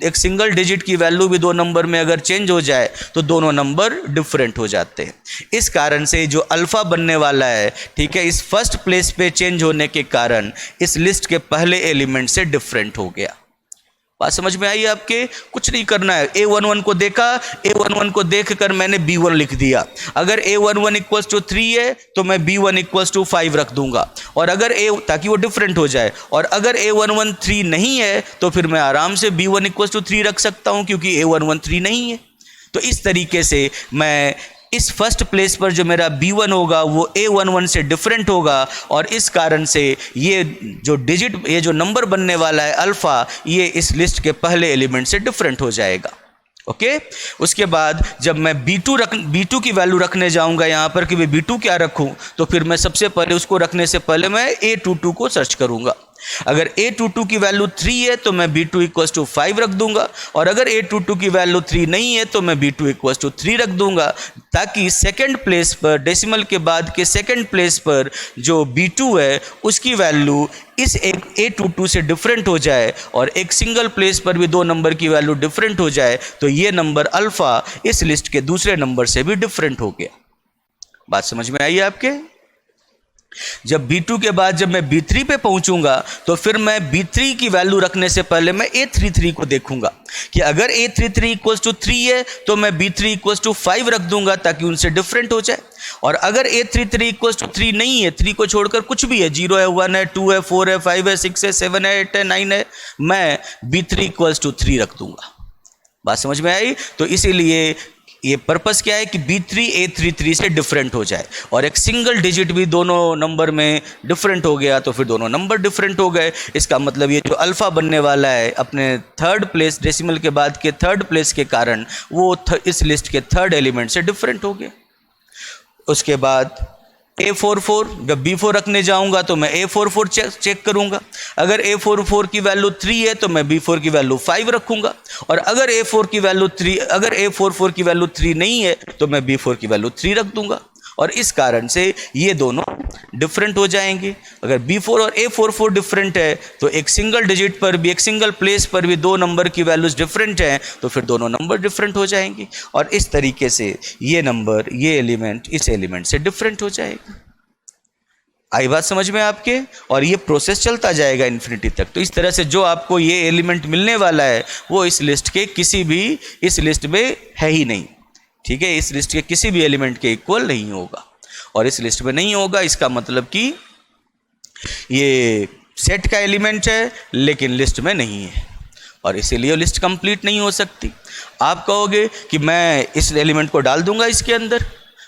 एक सिंगल डिजिट की वैल्यू भी 2 नंबर में अगर चेंज हो जाए तो दोनों नंबर डिफरेंट हो जाते हैं। इस कारण से जो अल्फ़ा बनने वाला है, ठीक है, इस फर्स्ट प्लेस पे चेंज होने के कारण इस लिस्ट के पहले एलिमेंट से डिफरेंट हो गया। बात समझ में आई आपके? कुछ नहीं करना है, A11 को देखा, A11 को देखकर मैंने B1 लिख दिया। अगर A11 इक्वल्स टू 3 है तो मैं B1 इक्वल्स टू 5 रख दूंगा, और अगर ताकि वो डिफरेंट हो जाए, और अगर A11 3 नहीं है तो फिर मैं आराम से B1 इक्वल्स टू 3 रख सकता हूं, क्योंकि A11 3 नहीं है। तो इस तरीके से मैं इस फर्स्ट प्लेस पर जो मेरा B1 होगा वो A11 से डिफरेंट होगा, और इस कारण से ये जो डिजिट, ये जो नंबर बनने वाला है अल्फ़ा, ये इस लिस्ट के पहले एलिमेंट से डिफरेंट हो जाएगा। ओके, उसके बाद जब मैं B2 की वैल्यू रखने जाऊंगा यहाँ पर कि मैं B2 क्या रखूं, तो फिर मैं सबसे पहले उसको रखने से पहले मैं A22 को सर्च करूंगा। अगर A22 की वैल्यू 3 है तो मैं B2 इक्वल्स टू 5 रख दूंगा, और अगर A22 की वैल्यू 3 नहीं है तो मैं B2 इक्वल्स टू 3 रख दूंगा, ताकि सेकंड प्लेस पर, डेसिमल के बाद के सेकंड प्लेस पर जो B2 है उसकी वैल्यू इस एक A22 से डिफरेंट हो जाए, और एक सिंगल प्लेस पर भी 2 नंबर की वैल्यू डिफरेंट हो जाए, तो ये नंबर अल्फ़ा इस लिस्ट के दूसरे नंबर से भी डिफरेंट हो गया। बात समझ में आई आपके? जब B2 के बाद जब मैं B3 पे पहुंचूंगा तो फिर मैं B3 की वैल्यू रखने से पहले मैं A33 को देखूंगा कि अगर A33 इक्वल्स टू 3 है तो मैं B3 इक्वल्स टू 5 रख दूंगा ताकि उनसे डिफरेंट हो जाए। और अगर A33 इक्वल्स टू 3 नहीं है, 3 को छोड़कर कुछ भी है, 0 है, 1 है, 2 है, 4 है, 5 है, 6 है, 7 है, 8 है, 9 है, मैं B3 इक्वल्स टू 3 रख दूंगा। बात समझ में आई? तो इसीलिए ये पर्पस क्या है कि B3 A33 से डिफरेंट हो जाए, और एक सिंगल डिजिट भी दोनों नंबर में डिफरेंट हो गया तो फिर दोनों नंबर डिफरेंट हो गए। इसका मतलब ये जो अल्फ़ा बनने वाला है अपने थर्ड प्लेस, डेसिमल के बाद के थर्ड प्लेस के कारण वो इस लिस्ट के थर्ड एलिमेंट से डिफरेंट हो गया। उसके बाद A44, जब B4 रखने जाऊंगा तो मैं A44 चेक करूंगा। अगर A44 की वैल्यू 3 है तो मैं B4 की वैल्यू 5 रखूंगा, और अगर A44 की वैल्यू 3 नहीं है तो मैं B4 की वैल्यू 3 रख दूंगा, और इस कारण से ये दोनों डिफरेंट हो जाएंगे। अगर B4 और A44 डिफरेंट है तो एक सिंगल डिजिट पर भी, एक सिंगल प्लेस पर भी दो नंबर की वैल्यूज डिफरेंट हैं तो फिर दोनों नंबर डिफरेंट हो जाएंगे, और इस तरीके से ये नंबर, ये एलिमेंट इस एलिमेंट से डिफरेंट हो जाएगा। आई बात समझ में आपके? और ये प्रोसेस चलता जाएगा इन्फिनिटी तक। तो इस तरह से जो आपको ये एलिमेंट मिलने वाला है वो इस लिस्ट के किसी भी, इस लिस्ट में है ही नहीं, ठीक है, इस लिस्ट के किसी भी एलिमेंट के इक्वल नहीं होगा, और इस लिस्ट में नहीं होगा इसका मतलब कि ये सेट का एलिमेंट है लेकिन लिस्ट में नहीं है, और इसीलिए लिस्ट कंप्लीट नहीं हो सकती। आप कहोगे कि मैं इस एलिमेंट को डाल दूंगा इसके अंदर,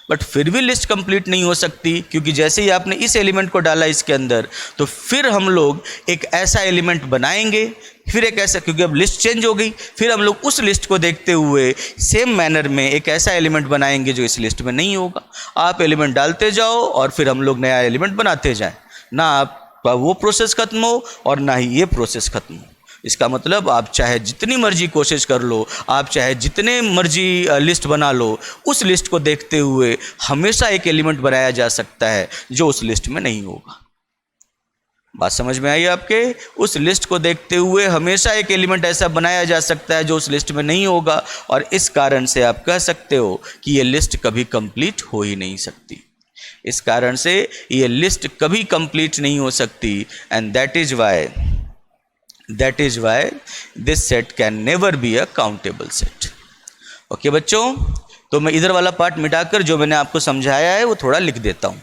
बट फिर भी लिस्ट कंप्लीट नहीं हो सकती, क्योंकि जैसे ही आपने इस एलिमेंट को डाला इसके अंदर तो फिर हम लोग एक ऐसा एलिमेंट बनाएंगे, फिर एक ऐसा, क्योंकि अब लिस्ट चेंज हो गई, फिर हम लोग उस लिस्ट को देखते हुए सेम मैनर में एक ऐसा एलिमेंट बनाएंगे जो इस लिस्ट में नहीं होगा। आप एलिमेंट डालते जाओ और फिर हम लोग नया एलिमेंट बनाते जाएं, ना आपका वो प्रोसेस खत्म हो और ना ही ये प्रोसेस खत्म हो। इसका मतलब आप चाहे जितनी मर्जी कोशिश कर लो, आप चाहे जितने मर्जी लिस्ट बना लो, उस लिस्ट को देखते हुए हमेशा एक एलिमेंट बनाया जा सकता है जो उस लिस्ट में नहीं होगा। बात समझ में आई आपके? उस लिस्ट को देखते हुए हमेशा एक एलिमेंट ऐसा बनाया जा सकता है जो उस लिस्ट में नहीं होगा, और इस कारण से आप कह सकते हो कि ये लिस्ट कभी कंप्लीट हो ही नहीं सकती। इस कारण से ये लिस्ट कभी कंप्लीट नहीं हो सकती, and that is why this set can never be a countable set. Okay बच्चों, तो मैं इधर वाला पार्ट मिटाकर जो मैंने आपको समझाया है वो थोड़ा लिख देता हूं,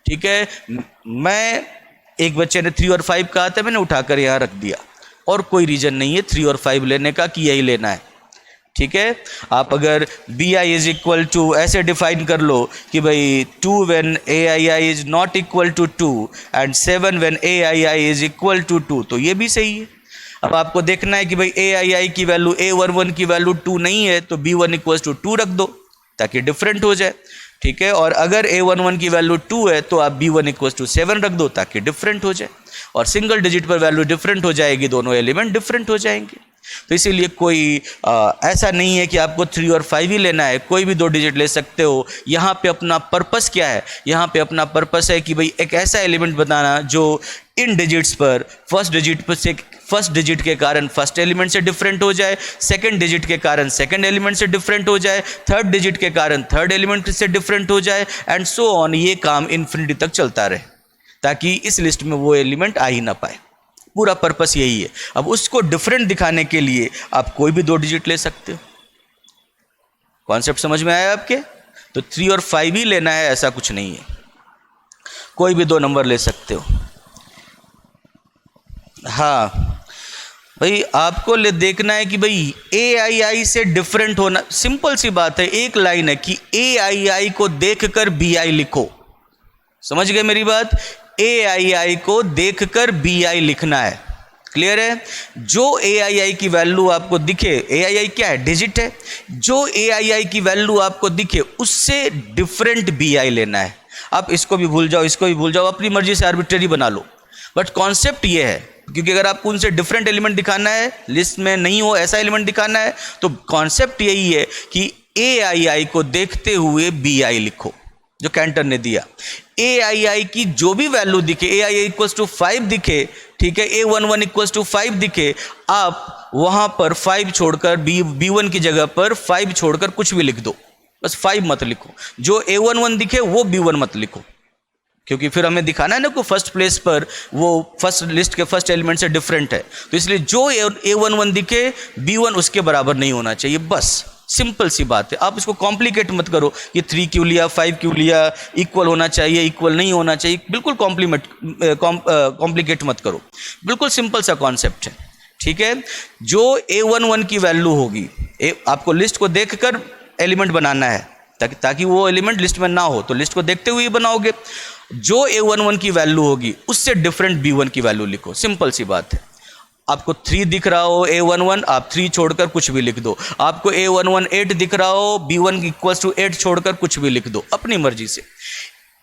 ठीक है। मैं, एक बच्चे ने 3 और 5 कहा था, मैंने उठाकर यहां रख दिया, और कोई रीजन नहीं है 3 और 5 लेने का कि यही लेना है, ठीक है। आप अगर bi इज इक्वल टू ऐसे डिफाइन कर लो कि भाई 2 when aii is not equal to 2 and 7 when aii is equal to 2, तो ये भी सही है। अब आपको देखना है कि भाई aii की वैल्यू, a11 की वैल्यू 2 नहीं है तो b1 इक्वल टू 2 रख दो ताकि डिफरेंट हो जाए, ठीक है। और अगर a11 की वैल्यू 2 है तो आप b1 इक्वल टू 7 रख दो ताकि डिफरेंट हो जाए, और सिंगल डिजिट पर वैल्यू डिफरेंट हो जाएगी, दोनों एलिमेंट डिफरेंट हो जाएंगे। तो इसीलिए कोई ऐसा नहीं है कि आपको 3 और 5 ही लेना है, कोई भी 2 डिजिट ले सकते हो। यहाँ पे अपना पर्पस क्या है? यहाँ पे अपना पर्पस है कि भाई एक ऐसा एलिमेंट बताना जो इन डिजिट्स पर फर्स्ट डिजिट के कारण फर्स्ट एलिमेंट से डिफरेंट हो जाए, सेकंड डिजिट के कारण सेकंड एलिमेंट से डिफरेंट हो जाए, थर्ड डिजिट के कारण थर्ड एलिमेंट से डिफरेंट हो जाए, एंड सो ऑन। ये काम इन्फिनिटी तक चलता रहे ताकि इस लिस्ट में वो एलिमेंट आ ही ना पाए। पूरा पर्पस यही है। अब उसको डिफरेंट दिखाने के लिए आप कोई भी 2 डिजिट ले सकते हो। कॉन्सेप्ट समझ में आया आपके? तो 3 और 5 ही लेना है ऐसा कुछ नहीं है, कोई भी 2 नंबर ले सकते हो। हाँ भाई, आपको देखना है कि भाई aii से डिफरेंट होना, सिंपल सी बात है, एक लाइन है कि aii को देखकर bi लिखो। समझ गए मेरी बात? aii को देखकर bi लिखना है, क्लियर है? जो aii की वैल्यू आपको दिखे, aii क्या है? डिजिट है। जो aii की वैल्यू आपको दिखे उससे डिफरेंट bi लेना है। आप इसको भी भूल जाओ, इसको भी भूल जाओ, अपनी मर्जी से आर्बिट्रेरी बना लो, बट कॉन्सेप्ट ये है, क्योंकि अगर आपको उनसे डिफरेंट एलिमेंट दिखाना है, लिस्ट में नहीं हो ऐसा एलिमेंट दिखाना है, तो कॉन्सेप्ट यही है कि aii को देखते हुए bi लिखो जो कैंटर ने दिया। aii की जो भी वैल्यू दिखे, aii इक्वल्स टू 5 दिखे, ठीक है, a11 इक्वल्स टू 5 दिखे, आप वहां पर 5 छोड़कर b1 की जगह पर 5 छोड़कर कुछ भी लिख दो, बस 5 मत लिखो, जो A11 दिखे वो B1 मत लिखो, क्योंकि फिर हमें दिखाना है ना कि फर्स्ट प्लेस पर वो फर्स्ट लिस्ट के फर्स्ट एलिमेंट से डिफरेंट है, तो इसलिए जो A11 दिखे B1 उसके बराबर नहीं होना चाहिए। बस सिंपल सी बात है, आप इसको कॉम्प्लिकेट मत करो कि 3 क्यों लिया, 5 क्यों लिया, इक्वल होना चाहिए, इक्वल नहीं होना चाहिए, बिल्कुल कॉम्प्लिकेट मत करो, बिल्कुल सिंपल सा कॉन्सेप्ट है। ठीक है, जो A11 की वैल्यू होगी, आपको लिस्ट को देखकर एलिमेंट बनाना है, ताकि वो एलिमेंट लिस्ट में ना हो, तो लिस्ट को देखते हुए बनाओगे। जो A11 की वैल्यू होगी उससे डिफरेंट B1 की वैल्यू लिखो, सिंपल सी बात है। आपको 3 दिख रहा हो A11, आप 3 छोड़कर कुछ भी लिख दो। आपको A11 8 दिख रहा हो, B1 इक्वल्स टू 8 छोड़कर कुछ भी लिख दो अपनी मर्जी से।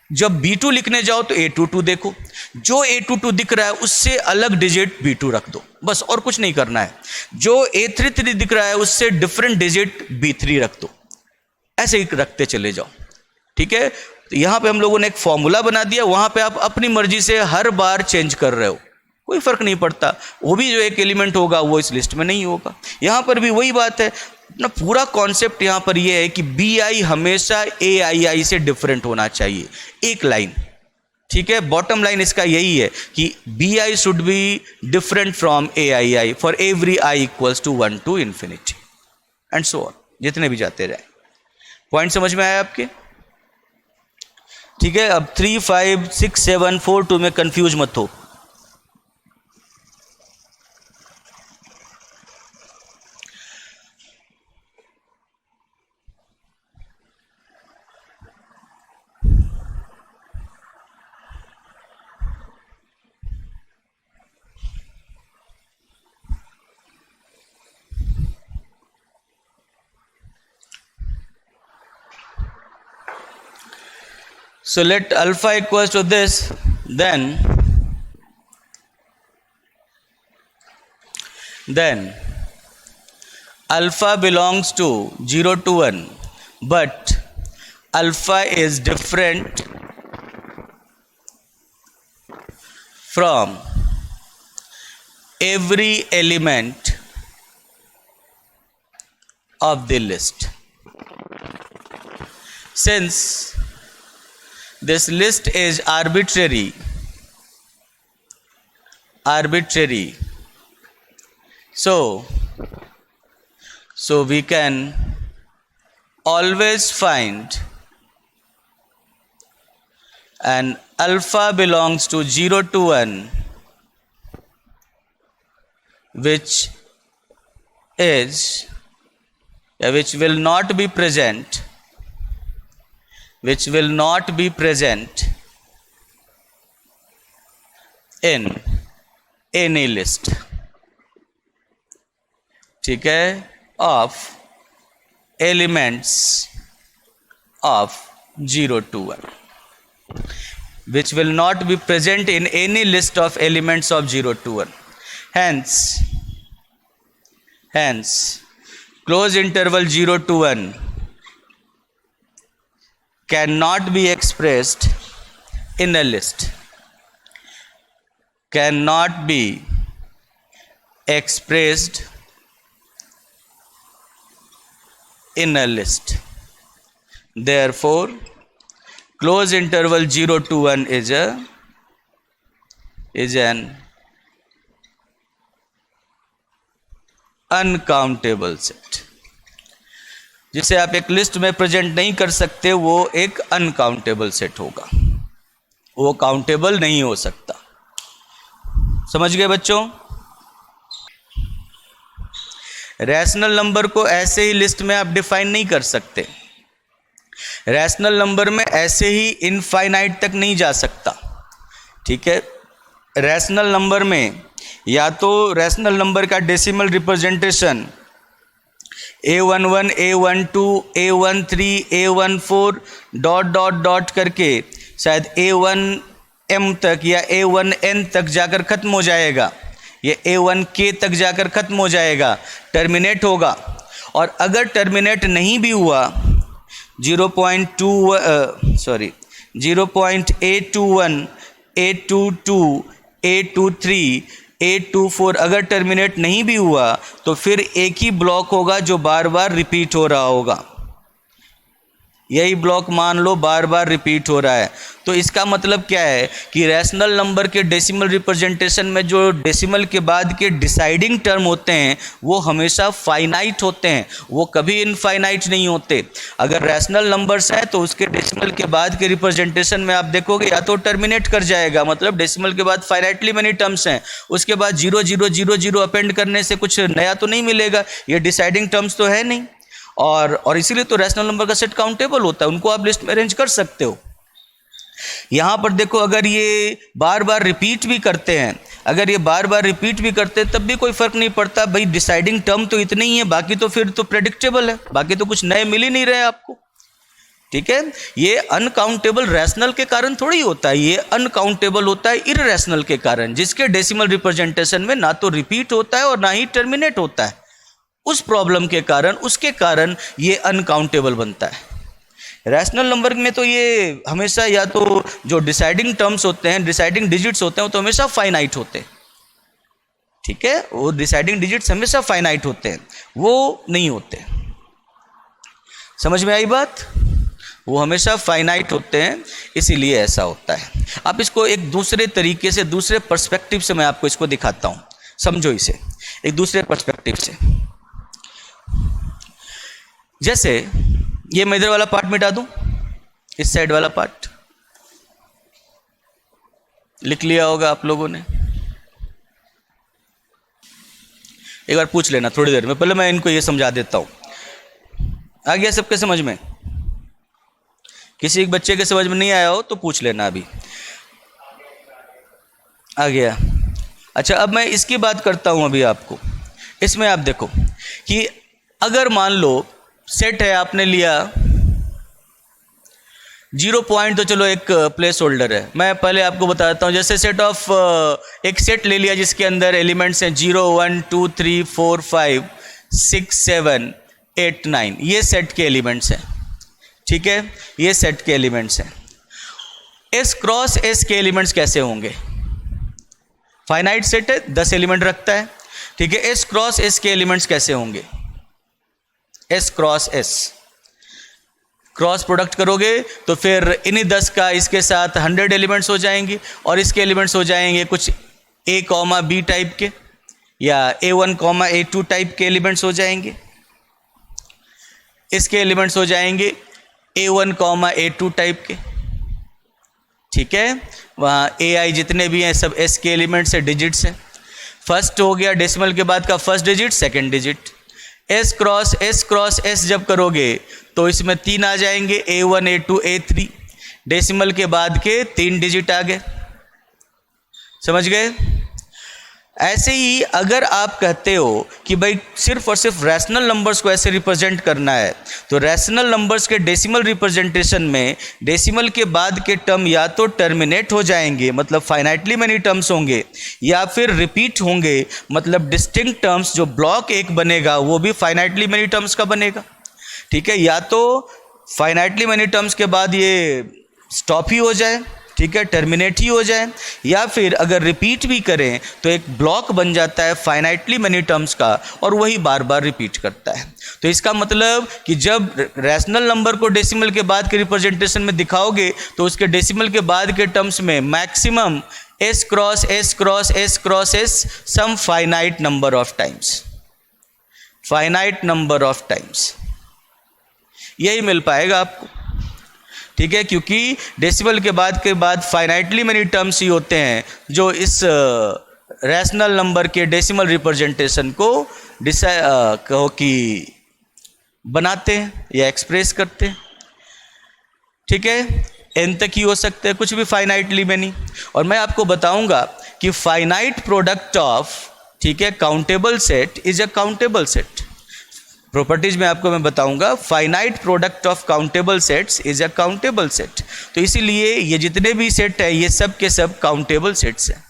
जब B2 लिखने जाओ तो A22 देखो, जो A22 दिख रहा है उससे अलग डिजिट B2 रख दो, बस और कुछ नहीं करना है। जो A33 दिख रहा है उससे डिफरेंट डिजिट B3 रख दो, ऐसे ही रखते चले जाओ। ठीक है, तो यहां पे हम लोगों ने एक फॉर्मूला बना दिया, वहां पे आप अपनी मर्जी से हर बार चेंज कर रहे हो, कोई फर्क नहीं पड़ता। वो भी जो एक एलिमेंट होगा वो इस लिस्ट में नहीं होगा। यहां पर भी वही बात है, अपना पूरा कॉन्सेप्ट यहां पर यह है कि BI हमेशा AII से डिफरेंट होना चाहिए, एक लाइन। ठीक है, बॉटम लाइन इसका यही है कि BI should be different from AII for every I equals to 1 to infinity and so on, जितने भी जाते रहे। पॉइंट समझ में आया आपके? ठीक है, अब 3, 5, 6, 7, 4, 2 में कंफ्यूज मत हो। So let alpha equals to this, then alpha belongs to 0 to 1, but alpha is different from every element of the list. Since this list is arbitrary, so we can always find an alpha belongs to 0 to 1 which will not be present in any list, ठीक है, of elements of 0 to 1, which will not be present in any list of elements of 0 to 1. Hence close interval 0 to 1 cannot be expressed in a list, Therefore close interval 0 to 1 is an uncountable set. जिसे आप एक list में present नहीं कर सकते, वो एक uncountable set होगा, वो काउंटेबल नहीं हो सकता। समझ गए बच्चों? रैशनल नंबर को ऐसे ही लिस्ट में आप डिफाइन नहीं कर सकते। रैशनल नंबर में ऐसे ही इनफाइनाइट तक नहीं जा सकता। ठीक है, रैशनल नंबर में या तो रैशनल नंबर का decimal representation A11, A12, A13, A14 dot करके शायद A1M तक या A1N तक जाकर खत्म हो जाएगा, ये A1K तक जाकर खत्म हो जाएगा, टर्मिनेट होगा। और अगर टर्मिनेट नहीं भी हुआ 0.821, A22, A23, A24 अगर टर्मिनेट नहीं भी हुआ तो फिर एक ही ब्लॉक होगा जो बार बार रिपीट हो रहा होगा। यही ब्लॉक मान लो बार बार रिपीट हो रहा है। तो इसका मतलब क्या है कि रैशनल नंबर के डेसिमल रिप्रेजेंटेशन में जो डेसिमल के बाद के डिसाइडिंग टर्म होते हैं वो हमेशा फाइनाइट होते हैं, वो कभी इनफाइनाइट नहीं होते। अगर रैशनल नंबर्स हैं तो उसके डेसिमल के बाद के रिप्रेजेंटेशन में आप देखोगे या तो टर्मिनेट कर जाएगा, मतलब डेसिमल के बाद फाइनाइटली मेनी टर्म्स हैं, उसके बाद 0 0 0 0 अपेंड करने से कुछ नया तो नहीं मिलेगा, ये डिसाइडिंग टर्म्स तो है नहीं। और इसीलिए तो रैशनल नंबर का सेट काउंटेबल होता है, उनको आप लिस्ट में अरेंज कर सकते हो। यहां पर देखो, अगर ये बार बार रिपीट भी करते हैं, अगर ये बार बार रिपीट भी करते हैं तब भी कोई फर्क नहीं पड़ता भाई, डिसाइडिंग टर्म तो इतने ही है, बाकी तो फिर तो प्रेडिक्टेबल है, बाकी तो कुछ नए मिल ही नहीं रहे आपको। ठीक है, ये अनकाउंटेबल रैशनल के कारण थोड़ी होता है, ये अनकाउंटेबल होता है इररैशनल के कारण, जिसके डेसिमल रिप्रेजेंटेशन में ना तो रिपीट होता है और ना ही टर्मिनेट होता है। उस प्रॉब्लम के कारण, उसके कारण ये अनकाउंटेबल बनता है। रैशनल नंबर में तो ये हमेशा या तो जो डिसाइडिंग टर्म्स होते हैं, डिसाइडिंग डिजिट्स होते हैं, वो तो हमेशा फाइनाइट होते हैं। ठीक है, वो डिसाइडिंग डिजिट्स हमेशा फाइनाइट होते हैं, वो नहीं होते। समझ में आई बात? वो हमेशा फाइनाइट होते हैं, इसीलिए ऐसा होता है। आप इसको एक दूसरे तरीके से, दूसरे पर्सपेक्टिव से मैं आपको इसको दिखाता हूँ, समझो इसे एक दूसरे पर्सपेक्टिव से। जैसे ये मैं इधर वाला पार्ट मिटा दूं, इस साइड वाला पार्ट लिख लिया होगा आप लोगों ने, एक बार पूछ लेना थोड़ी देर में, पहले मैं इनको ये समझा देता हूं। आ गया सबके समझ में? किसी एक बच्चे के समझ में नहीं आया हो तो पूछ लेना, अभी आ गया। अच्छा, अब मैं इसकी बात करता हूं अभी आपको। इसमें आप देखो कि अगर मान लो सेट है, आपने लिया 0 पॉइंट, तो चलो एक प्लेस होल्डर है, मैं पहले आपको बता देता हूँ। जैसे सेट ऑफ एक सेट ले लिया जिसके अंदर एलिमेंट्स हैं 0 1 2 3 4 5 6 7 8 9, ये सेट के एलिमेंट्स हैं। ठीक है, ये सेट के एलिमेंट्स हैं। एस क्रॉस एस के एलिमेंट्स कैसे होंगे? फाइनाइट सेट है, 10 एलिमेंट रखता है। ठीक है, एस क्रॉस एस के एलिमेंट्स कैसे होंगे? S cross S, cross product करोगे तो फिर इन्हीं 10 का इसके साथ 100 एलिमेंट्स हो जाएंगे, और इसके एलिमेंट्स हो जाएंगे कुछ ए कॉमा बी टाइप के, या A1 कॉमा A2 टाइप के एलिमेंट्स हो जाएंगे। इसके एलिमेंट्स हो जाएंगे A1 कॉमा A2 टाइप के। ठीक है, वहाँ AI जितने भी हैं सब S के एलिमेंट्स है, डिजिट्स हैं। फर्स्ट हो गया डेसिमल के बाद का first digit, second digit. S cross S जब करोगे तो इसमें 3 आ जाएंगे, A1 A2 A3, डेसिमल के बाद के 3 डिजिट आ गए। समझ गए? ऐसे ही अगर आप कहते हो कि भाई सिर्फ और सिर्फ रैशनल नंबर्स को ऐसे रिप्रेजेंट करना है, तो रैशनल नंबर्स के डेसिमल रिप्रेजेंटेशन में डेसिमल के बाद के टर्म या तो टर्मिनेट हो जाएंगे, मतलब फाइनाइटली मेनी टर्म्स होंगे, या फिर रिपीट होंगे, मतलब डिस्टिंक्ट टर्म्स, जो ब्लॉक एक बनेगा वो भी फाइनाइटली मेनी टर्म्स का बनेगा। ठीक है, या तो फाइनाइटली मेनी टर्म्स के बाद ये स्टॉप ही हो जाए, ठीक है, टर्मिनेट ही हो जाए, या फिर अगर रिपीट भी करें तो एक ब्लॉक बन जाता है फाइनाइटली मेनी टर्म्स का, और वही बार बार रिपीट करता है। तो इसका मतलब कि जब रैशनल नंबर को डेसिमल के बाद के रिप्रेजेंटेशन में दिखाओगे तो उसके डेसिमल के बाद के टर्म्स में maximum S cross S cross S cross S some finite number of times, finite number of times, यही मिल पाएगा आपको। ठीक है, क्योंकि डेसिमल के बाद फाइनाइटली मेनी टर्म्स ही होते हैं जो इस रैशनल नंबर के डेसिमल रिप्रेजेंटेशन को कहो कि बनाते हैं या एक्सप्रेस करते हैं। ठीक है, एन तक ही हो सकते हैं, कुछ भी फाइनाइटली में नहीं। और मैं आपको बताऊंगा कि फाइनाइट प्रोडक्ट ऑफ, ठीक है, countable set is a countable set. Properties में आपको मैं बताऊंगा, finite product of countable sets is a countable set. तो इसीलिए ये जितने भी सेट है ये सब के सब काउंटेबल सेट्स हैं।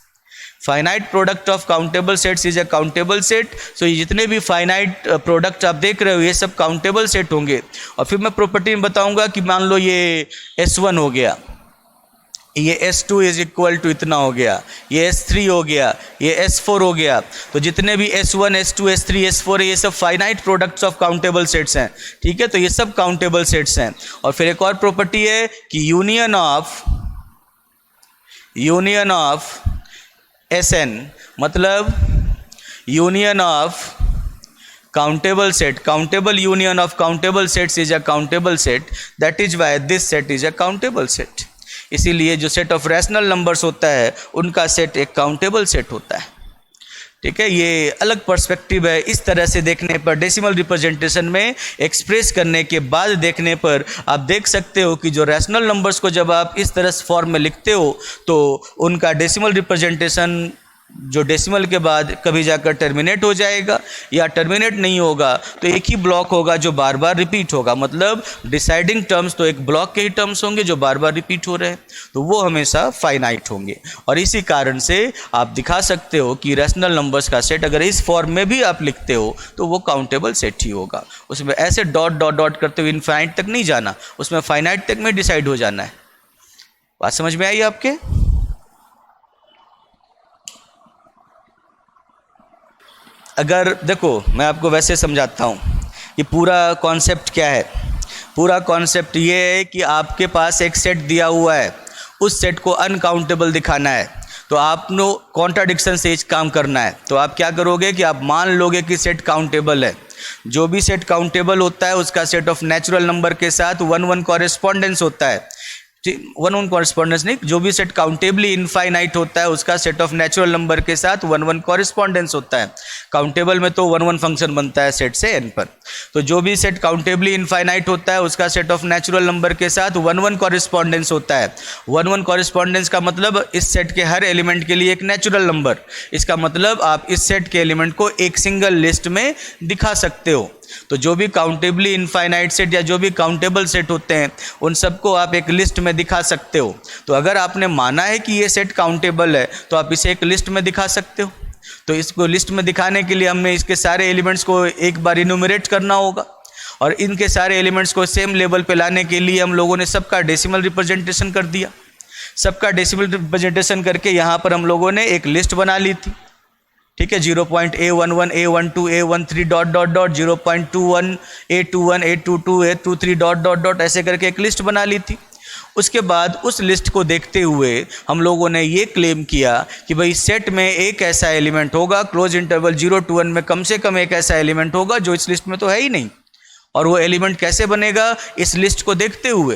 Finite product of countable sets is a countable set. So ये जितने भी फाइनाइट प्रोडक्ट आप देख रहे हो ये सब काउंटेबल सेट होंगे। और फिर मैं प्रॉपर्टी में बताऊंगा कि मान लो ये S1 हो गया, ये S2 इज इक्वल टू इतना हो गया, ये S3 हो गया, ये S4 हो गया। तो जितने भी S1, S2, S3, S4 है, ये सब finite products of countable sets हैं, ठीक है। तो ये सब काउंटेबल सेट्स हैं। और फिर एक और प्रॉपर्टी है कि यूनियन ऑफ Sn, मतलब union of countable set, countable union of countable sets is a countable set, that is why this set is a countable set। इसीलिए जो सेट ऑफ रैशनल नंबर्स होता है उनका सेट एक countable set होता है, ठीक है। ये अलग पर्सपेक्टिव है। इस तरह से देखने पर, डेसिमल रिप्रेजेंटेशन में एक्सप्रेस करने के बाद देखने पर आप देख सकते हो कि जो रैशनल नंबर्स को जब आप इस तरह फॉर्म में लिखते हो तो उनका डेसिमल रिप्रेजेंटेशन जो डेसिमल के बाद कभी जाकर टर्मिनेट हो जाएगा या टर्मिनेट नहीं होगा तो एक ही ब्लॉक होगा जो बार बार रिपीट होगा। मतलब डिसाइडिंग टर्म्स तो एक ब्लॉक के ही टर्म्स होंगे जो बार बार रिपीट हो रहे हैं, तो वो हमेशा फाइनाइट होंगे। और इसी कारण से आप दिखा सकते हो कि रैशनल नंबर्स का सेट अगर इस फॉर्म में भी आप लिखते हो तो वो काउंटेबल सेट ही होगा। उसमें ऐसे डॉट डॉट डॉट करते हुए इनफाइनाइट तक नहीं जाना, उसमें फाइनाइट तक में डिसाइड हो जाना है। बात समझ में आई आपके? अगर देखो मैं आपको वैसे समझाता हूँ, ये पूरा कॉन्सेप्ट क्या है। पूरा कॉन्सेप्ट ये है कि आपके पास एक सेट दिया हुआ है, उस सेट को अनकाउंटेबल दिखाना है, तो आपको कॉन्ट्राडिक्शन से काम करना है। तो आप क्या करोगे कि आप मान लोगे कि सेट काउंटेबल है। जो भी सेट काउंटेबल होता है उसका सेट ऑफ नेचुरल नंबर के साथ 1-1 कॉरेस्पॉन्डेंस होता है। 1-1 कॉरेस्पॉन्डेंस नहीं, जो भी सेट काउंटेबली इनफाइनाइट होता है उसका सेट ऑफ नेचुरल नंबर के साथ 1-1 कॉरेस्पॉन्डेंस होता है। काउंटेबल में तो 1-1 फंक्शन बनता है सेट से n पर। तो जो भी सेट काउंटेबली इनफाइनाइट होता है उसका सेट ऑफ नेचुरल नंबर के साथ 1-1 कॉरेस्पॉन्डेंस होता है। 1-1 कॉरेस्पॉन्डेंस का मतलब इस सेट के हर एलिमेंट के लिए एक नेचुरल नंबर। इसका मतलब आप इस सेट के एलिमेंट को एक सिंगल लिस्ट में दिखा सकते हो। तो जो भी काउंटेबली इनफाइनाइट सेट या जो भी काउंटेबल सेट होते हैं उन सबको आप एक लिस्ट में दिखा सकते हो। तो अगर आपने माना है कि ये सेट काउंटेबल है तो आप इसे एक लिस्ट में दिखा सकते हो। तो इसको लिस्ट में दिखाने के लिए हमने इसके सारे एलिमेंट्स को एक बार इन्यूमरेट करना होगा और इनके सारे एलिमेंट्स को सेम लेवल पे लाने के लिए हम लोगों ने सबका डेसिमल रिप्रेजेंटेशन कर दिया। सबका डेसिमल रिप्रेजेंटेशन करके यहाँ पर हम लोगों ने एक लिस्ट बना ली थी, ठीक है। 0.A11 A12 A13 dot dot dot 0.21 A21 A22 A23 dot dot dot ऐसे करके एक लिस्ट बना ली थी। उसके बाद उस लिस्ट को देखते हुए हम लोगों ने ये क्लेम किया कि भाई सेट में एक ऐसा एलिमेंट होगा, क्लोज इंटरवल 0 to 1 में कम से कम एक ऐसा एलिमेंट होगा जो इस लिस्ट में तो है ही नहीं। और वो एलिमेंट कैसे बनेगा? इस लिस्ट को देखते हुए,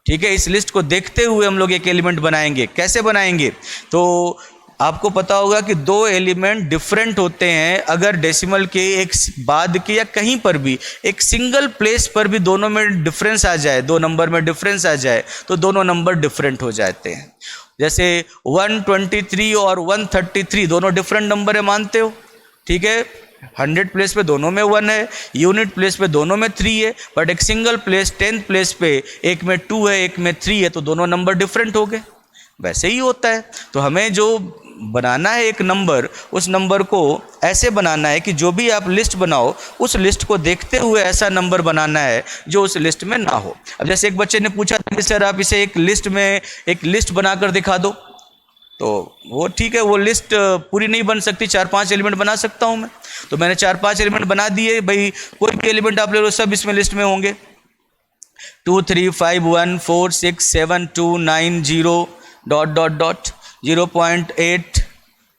ठीक है। इस लिस्ट को देखते हुए हम लोग एक एलिमेंट बनाएंगे। कैसे बनाएंगे? तो आपको पता होगा कि दो एलिमेंट डिफरेंट होते हैं अगर डेसिमल के एक बाद के या कहीं पर भी एक सिंगल प्लेस पर भी दोनों में डिफरेंस आ जाए, दो नंबर में डिफरेंस आ जाए तो दोनों नंबर डिफरेंट हो जाते हैं। जैसे 123 और 133 दोनों डिफरेंट नंबर है, मानते हो, ठीक है। 100 प्लेस पे दोनों में 1 है, यूनिट प्लेस पे दोनों में 3 है, बट एक सिंगल प्लेस 10th प्लेस पे एक में 2 है एक में 3 है तो दोनों नंबर डिफरेंट हो गए। वैसे ही होता है। तो हमें जो बनाना है एक नंबर, उस नंबर को ऐसे बनाना है कि जो भी आप लिस्ट बनाओ उस लिस्ट को देखते हुए ऐसा नंबर बनाना है जो उस लिस्ट में ना हो। अब जैसे एक बच्चे ने पूछा था कि सर आप इसे एक लिस्ट में एक लिस्ट बनाकर दिखा दो, तो वो ठीक है, वो लिस्ट पूरी नहीं बन सकती, 4-5 एलिमेंट बना सकता हूँ मैं। तो मैंने 4-5 एलिमेंट बना दिए। भाई कोई भी एलिमेंट आप ले लो, सब इसमें लिस्ट में होंगे। 2 3 5 1 4 6 7 2 9 0 dot dot dot 0.8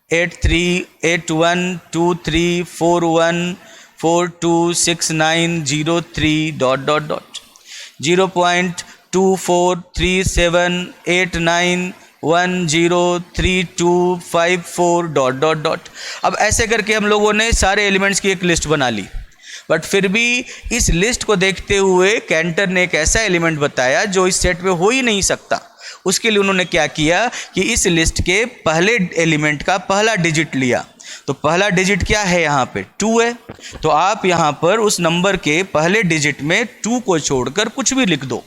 83 81 23 41 42 69 03 dot dot dot 0.24 37 89 103254 dot dot dot. अब ऐसे करके हम लोगों ने सारे एलिमेंट्स की एक लिस्ट बना ली। बट फिर भी इस लिस्ट को देखते हुए कैंटर ने एक ऐसा एलिमेंट बताया जो इस सेट में हो ही नहीं सकता। उसके लिए उन्होंने क्या किया कि इस लिस्ट के पहले एलिमेंट का पहला डिजिट लिया। तो पहला डिजिट क्या है? यहाँ पे 2 है। तो आप यहाँ पर उस नंबर के पहले डिजिट में 2 को छोड़कर कुछ भी लिख दो।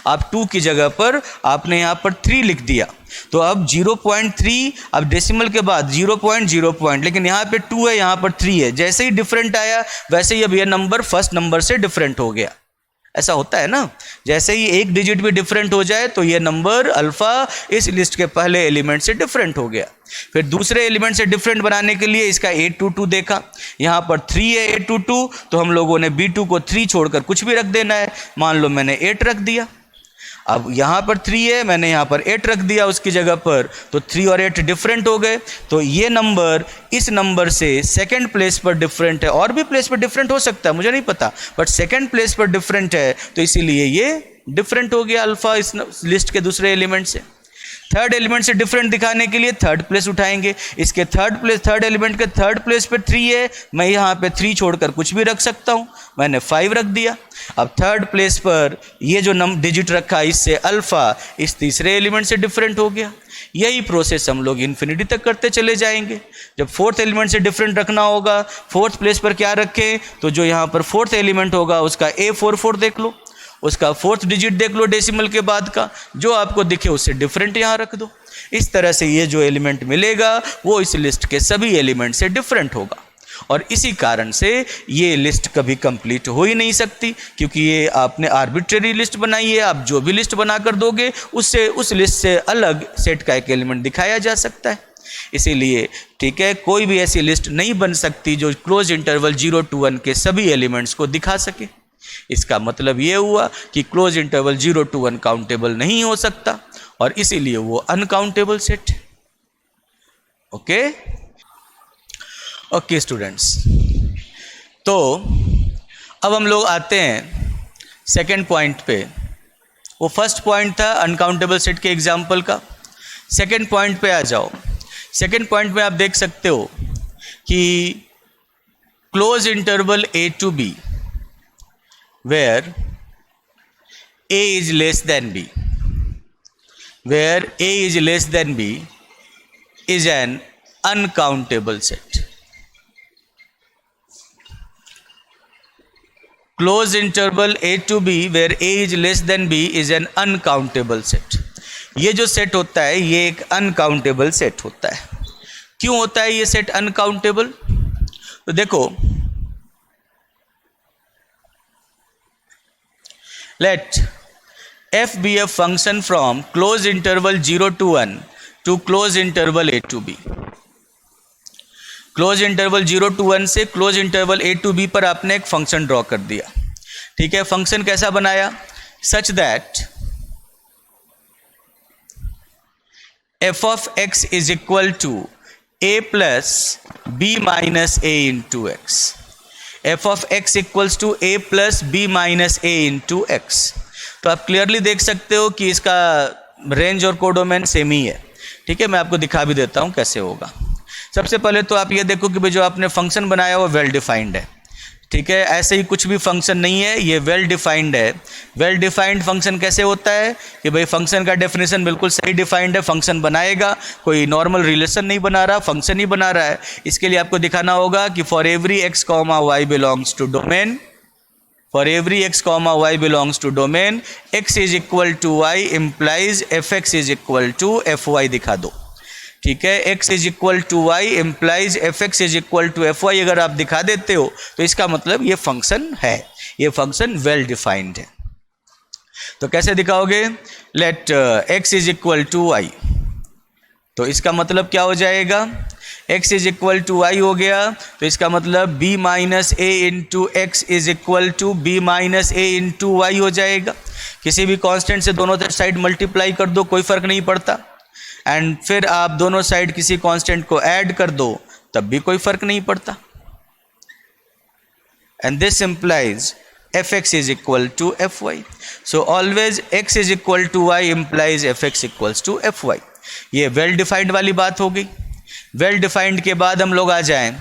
आप 2 की जगह पर आपने यहाँ पर 3 लिख दिया। तो अब 0.3, अब डेसिमल के बाद 0.0, लेकिन यहाँ पे 2 है, यहाँ पर 3 है। जैसे ही डिफरेंट आया वैसे ही अब यह नंबर फर्स्ट नंबर से डिफरेंट हो गया। ऐसा होता है ना, जैसे ही एक डिजिट भी डिफरेंट हो जाए तो ये नंबर अल्फ़ा इस लिस्ट के पहले एलिमेंट से डिफरेंट हो गया। फिर दूसरे एलिमेंट से डिफरेंट बनाने के लिए इसका 822 देखा, यहाँ पर 3 है 822, तो हम लोगों ने B2 को 3 छोड़कर कुछ भी रख देना है। मान लो मैंने 8 रख दिया, अब यहाँ पर 3 है, मैंने यहाँ पर 8 रख दिया उसकी जगह पर, तो 3 और 8 डिफरेंट हो गए। तो ये नंबर इस नंबर से सेकंड प्लेस पर डिफरेंट है, और भी प्लेस पर डिफरेंट हो सकता है मुझे नहीं पता, बट सेकंड प्लेस पर डिफरेंट है, तो इसीलिए ये डिफरेंट हो गया अल्फ़ा इस लिस्ट के दूसरे एलिमेंट से। थर्ड एलिमेंट से डिफरेंट दिखाने के लिए थर्ड प्लेस उठाएंगे, इसके थर्ड एलिमेंट के थर्ड प्लेस पे 3 है, मैं यहाँ पे 3 छोड़कर कुछ भी रख सकता हूँ, मैंने 5 रख दिया। अब थर्ड प्लेस पर ये जो डिजिट रखा इससे अल्फ़ा इस तीसरे एलिमेंट से डिफरेंट हो गया। यही प्रोसेस हम लोग इन्फिनिटी तक करते चले जाएंगे। जब फोर्थ एलिमेंट से डिफरेंट रखना होगा, फोर्थ प्लेस पर क्या रखें, तो जो यहाँ पर फोर्थ एलिमेंट होगा उसका A44 देख लो, उसका फोर्थ डिजिट देख लो डेसिमल के बाद का, जो आपको दिखे उससे डिफरेंट यहाँ रख दो। इस तरह से ये जो एलिमेंट मिलेगा वो इस लिस्ट के सभी एलिमेंट से डिफरेंट होगा, और इसी कारण से ये लिस्ट कभी कंप्लीट हो ही नहीं सकती, क्योंकि ये आपने आर्बिट्रेरी लिस्ट बनाई है। आप जो भी लिस्ट बनाकर दोगे उससे उस लिस्ट से अलग सेट का एक एलिमेंट दिखाया जा सकता है। इसीलिए ठीक है, कोई भी ऐसी लिस्ट नहीं बन सकती जो क्लोज इंटरवल 0 to 1 के सभी एलिमेंट्स को दिखा सके। इसका मतलब ये हुआ कि क्लोज इंटरवल 0 to 1 काउंटेबल नहीं हो सकता, और इसीलिए वो अनकाउंटेबल सेट है। ओके स्टूडेंट्स, तो अब हम लोग आते हैं सेकंड पॉइंट पे। वो फर्स्ट पॉइंट था अनकाउंटेबल सेट के एग्जाम्पल का। सेकंड पॉइंट पे आ जाओ। सेकंड पॉइंट में आप देख सकते हो कि close interval A to B where A is less than B, where A is less than B is an uncountable set. Close interval A to B where A is less than B is an uncountable set. ये जो set होता है ये एक uncountable set होता है। क्यों होता है ये सेट अनकाउंटेबल? तो देखो, let f be a function from close interval 0 to 1 to close interval A to B. Close interval 0 to 1 से close interval A to B पर आपने एक फंक्शन ड्रॉ कर दिया। ठीक है, फंक्शन कैसा बनाया? Such that f of x is equal to a plus b minus a into x. f of x equals to a plus b minus a into x. तो आप क्लियरली देख सकते हो कि इसका रेंज और कोडोमेन सेम ही है। ठीक है, मैं आपको दिखा भी देता हूँ कैसे होगा। सबसे पहले तो आप ये देखो कि भाई जो आपने फंक्शन बनाया वो वेल डिफाइंड है। ठीक है, ऐसे ही कुछ भी फंक्शन नहीं है, ये वेल डिफाइंड है। वेल डिफाइंड फंक्शन कैसे होता है कि भाई फंक्शन का डेफिनेशन बिल्कुल सही डिफाइंड है। फंक्शन बनाएगा, कोई नॉर्मल रिलेशन नहीं बना रहा, फंक्शन ही बना रहा है। इसके लिए आपको दिखाना होगा कि for every x, y belongs to domain, for every x, y belongs to domain, x is equal to y implies fx is equal to fy दिखा दो। ठीक है, x is equal to y implies fx is equal to fy अगर आप दिखा देते हो तो इसका मतलब ये फंक्शन है, ये फंक्शन वेल डिफाइंड है। तो कैसे दिखाओगे? Let x is equal to y, तो इसका मतलब क्या हो जाएगा? x is equal to y हो गया, तो इसका मतलब b minus a into X is equal to b minus a into Y हो जाएगा। किसी भी कांस्टेंट से दोनों साइड मल्टीप्लाई कर दो, कोई फर्क नहीं पड़ता, एंड फिर आप दोनों साइड किसी कांस्टेंट को ऐड कर दो तब भी कोई फर्क नहीं पड़ता। And this implies fx is equal to fy, so always x is equal to y implies fx equals to fy। ये वेल डिफाइंड वाली बात हो गई। वेल डिफाइंड के बाद हम लोग आ जाएं,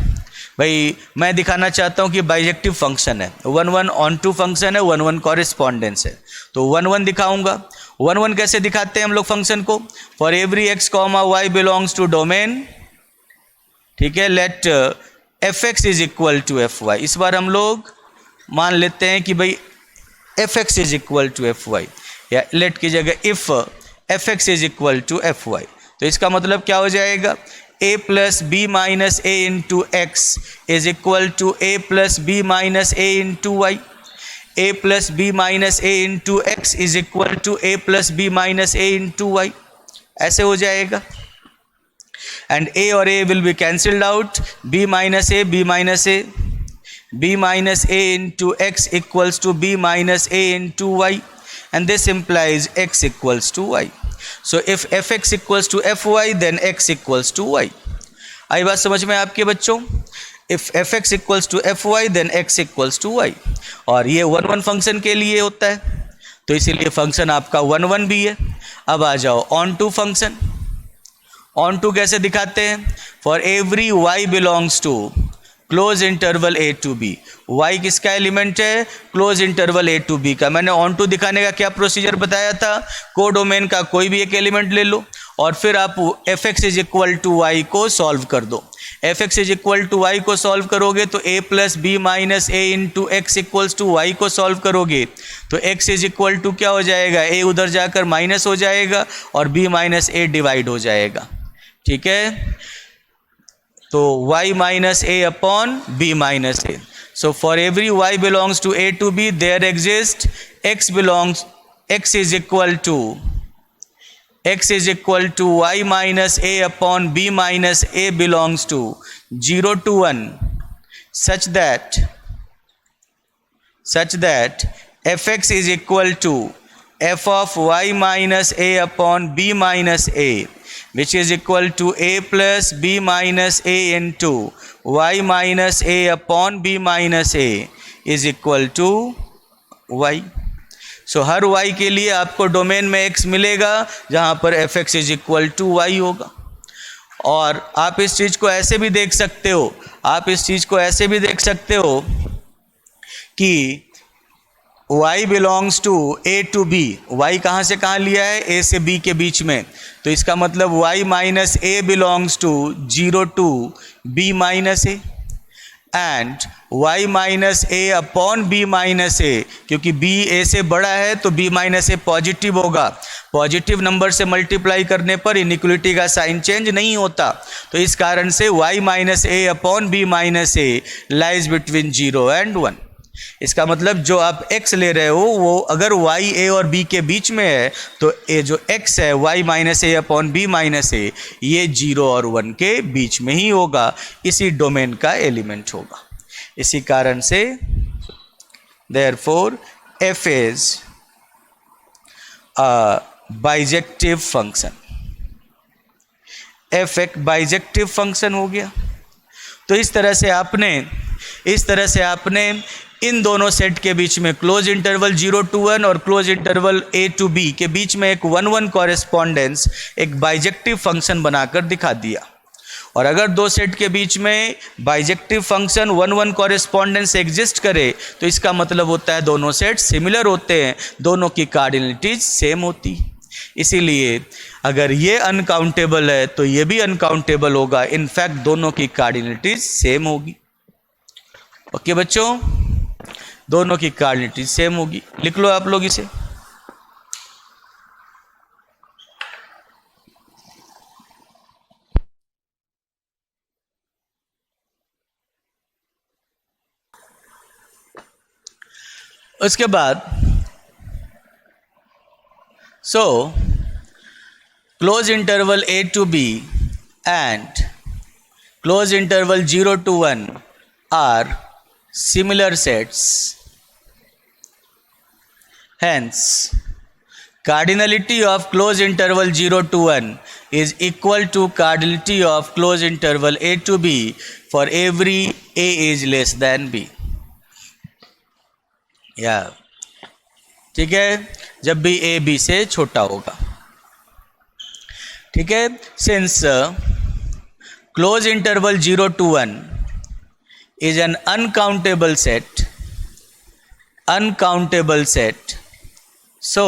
भाई मैं दिखाना चाहता हूँ कि बाइजेक्टिव फंक्शन है, 1 ऑन टू फंक्शन है, 1 कॉरेस्पॉन्डेंस है, तो 1 दिखाऊंगा। 1 कैसे दिखाते हैं हम लोग फंक्शन को? For every x, y belongs to domain, ठीक है, let fx is equal to fy। इस बार हम लोग मान लेते हैं कि भाई fx is equal to fy, या लेट की जगह if fx is equal to fy, तो इसका मतलब क्या हो जाएगा? a plus B minus A into X is equal to a plus B minus A into Y. A plus B minus A into X is equal to A plus B minus A into Y, ऐसे हो जाएगा। And A और A will be cancelled out, B minus A B minus A, b minus a into x equals to b minus a into y, and this implies x equals to y. So if fx equals to fy, then x equals to y. आई बात समझ में आपके बच्चों? If fx equals to fy, then x equals to y. और ये 1 1 function के लिए होता है, तो इसीलिए फंक्शन आपका 1 1 भी है। अब आ जाओ onto function. Onto कैसे दिखाते हैं? For every y belongs to close interval A to B, Y किसका एलिमेंट है? Close interval A to B का। मैंने ऑन टू दिखाने का क्या प्रोसीजर बताया था? कोडोमेन का कोई भी एक एलिमेंट ले लो और फिर आप f x is equal to y को सॉल्व कर दो। F x is equal to y को सॉल्व करोगे तो a plus B minus A into x equals to y को सॉल्व करोगे तो एक्स इज इक्वल टू क्या हो जाएगा? ए उधर जाकर माइनस हो जाएगा और बी माइनस ए डिवाइड हो जाएगा। ठीक है, तो y minus a upon b minus a. So for every y belongs to a to b, there exists x is equal to y minus a upon b minus a belongs to 0 to 1, such that fx is equal to f of y minus a upon b minus a, which is equal to a plus b minus a into y minus a upon b minus a is equal to y. So her y के लिए आपको domain में x मिलेगा जहाँ पर fx is equal to y होगा। और आप इस चीज़ को ऐसे भी देख सकते हो, कि y belongs to A to B. y कहाँ से कहाँ लिया है? a से b के बीच में, तो इसका मतलब y minus a belongs to 0 to b minus a, and y minus a upon b minus a, क्योंकि b a से बड़ा है तो b माइनस ए पॉजिटिव होगा। पॉजिटिव नंबर से मल्टीप्लाई करने पर इनइक्वलिटी का साइन चेंज नहीं होता, तो इस कारण से y minus a upon b minus A lies between 0 and 1। इसका मतलब जो आप x ले रहे हो वो अगर y a और b के बीच में है तो ये जो x है y minus a upon B minus ए, ये 0 और 1 के बीच में ही होगा, इसी डोमेन का एलिमेंट होगा। इसी कारण से therefore f is a bijective function. f एक बाइजेक्टिव फंक्शन हो गया। तो इस तरह से आपने इन दोनों सेट के बीच में क्लोज इंटरवल 0 to 1 और close interval a to b के बीच में एक 1 1 कॉरेस्पॉन्डेंस, एक बाइजेक्टिव फंक्शन बनाकर दिखा दिया। और अगर दो सेट के बीच में बाइजेक्टिव फंक्शन 1 1 कॉरेस्पॉन्डेंस एग्जिस्ट करे तो इसका मतलब होता है दोनों सेट सिमिलर होते हैं, दोनों की कार्डिनलिटीज सेम होती। इसीलिए अगर ये अनकाउंटेबल है तो ये भी अनकाउंटेबल होगा, इनफैक्ट दोनों की कार्डिनलिटीज सेम होगी। ओके बच्चों, दोनों की कार्डिनलिटी सेम होगी। लिख लो आप लोग इसे। उसके बाद close interval a to b and close interval 0 to 1 are similar sets. Hence, cardinality of close interval 0 to 1 is equal to cardinality of close interval a to b for every a is less than b. या ठीक है, जब भी a b से छोटा होगा। ठीक है, since close interval 0 to 1 is an uncountable set, so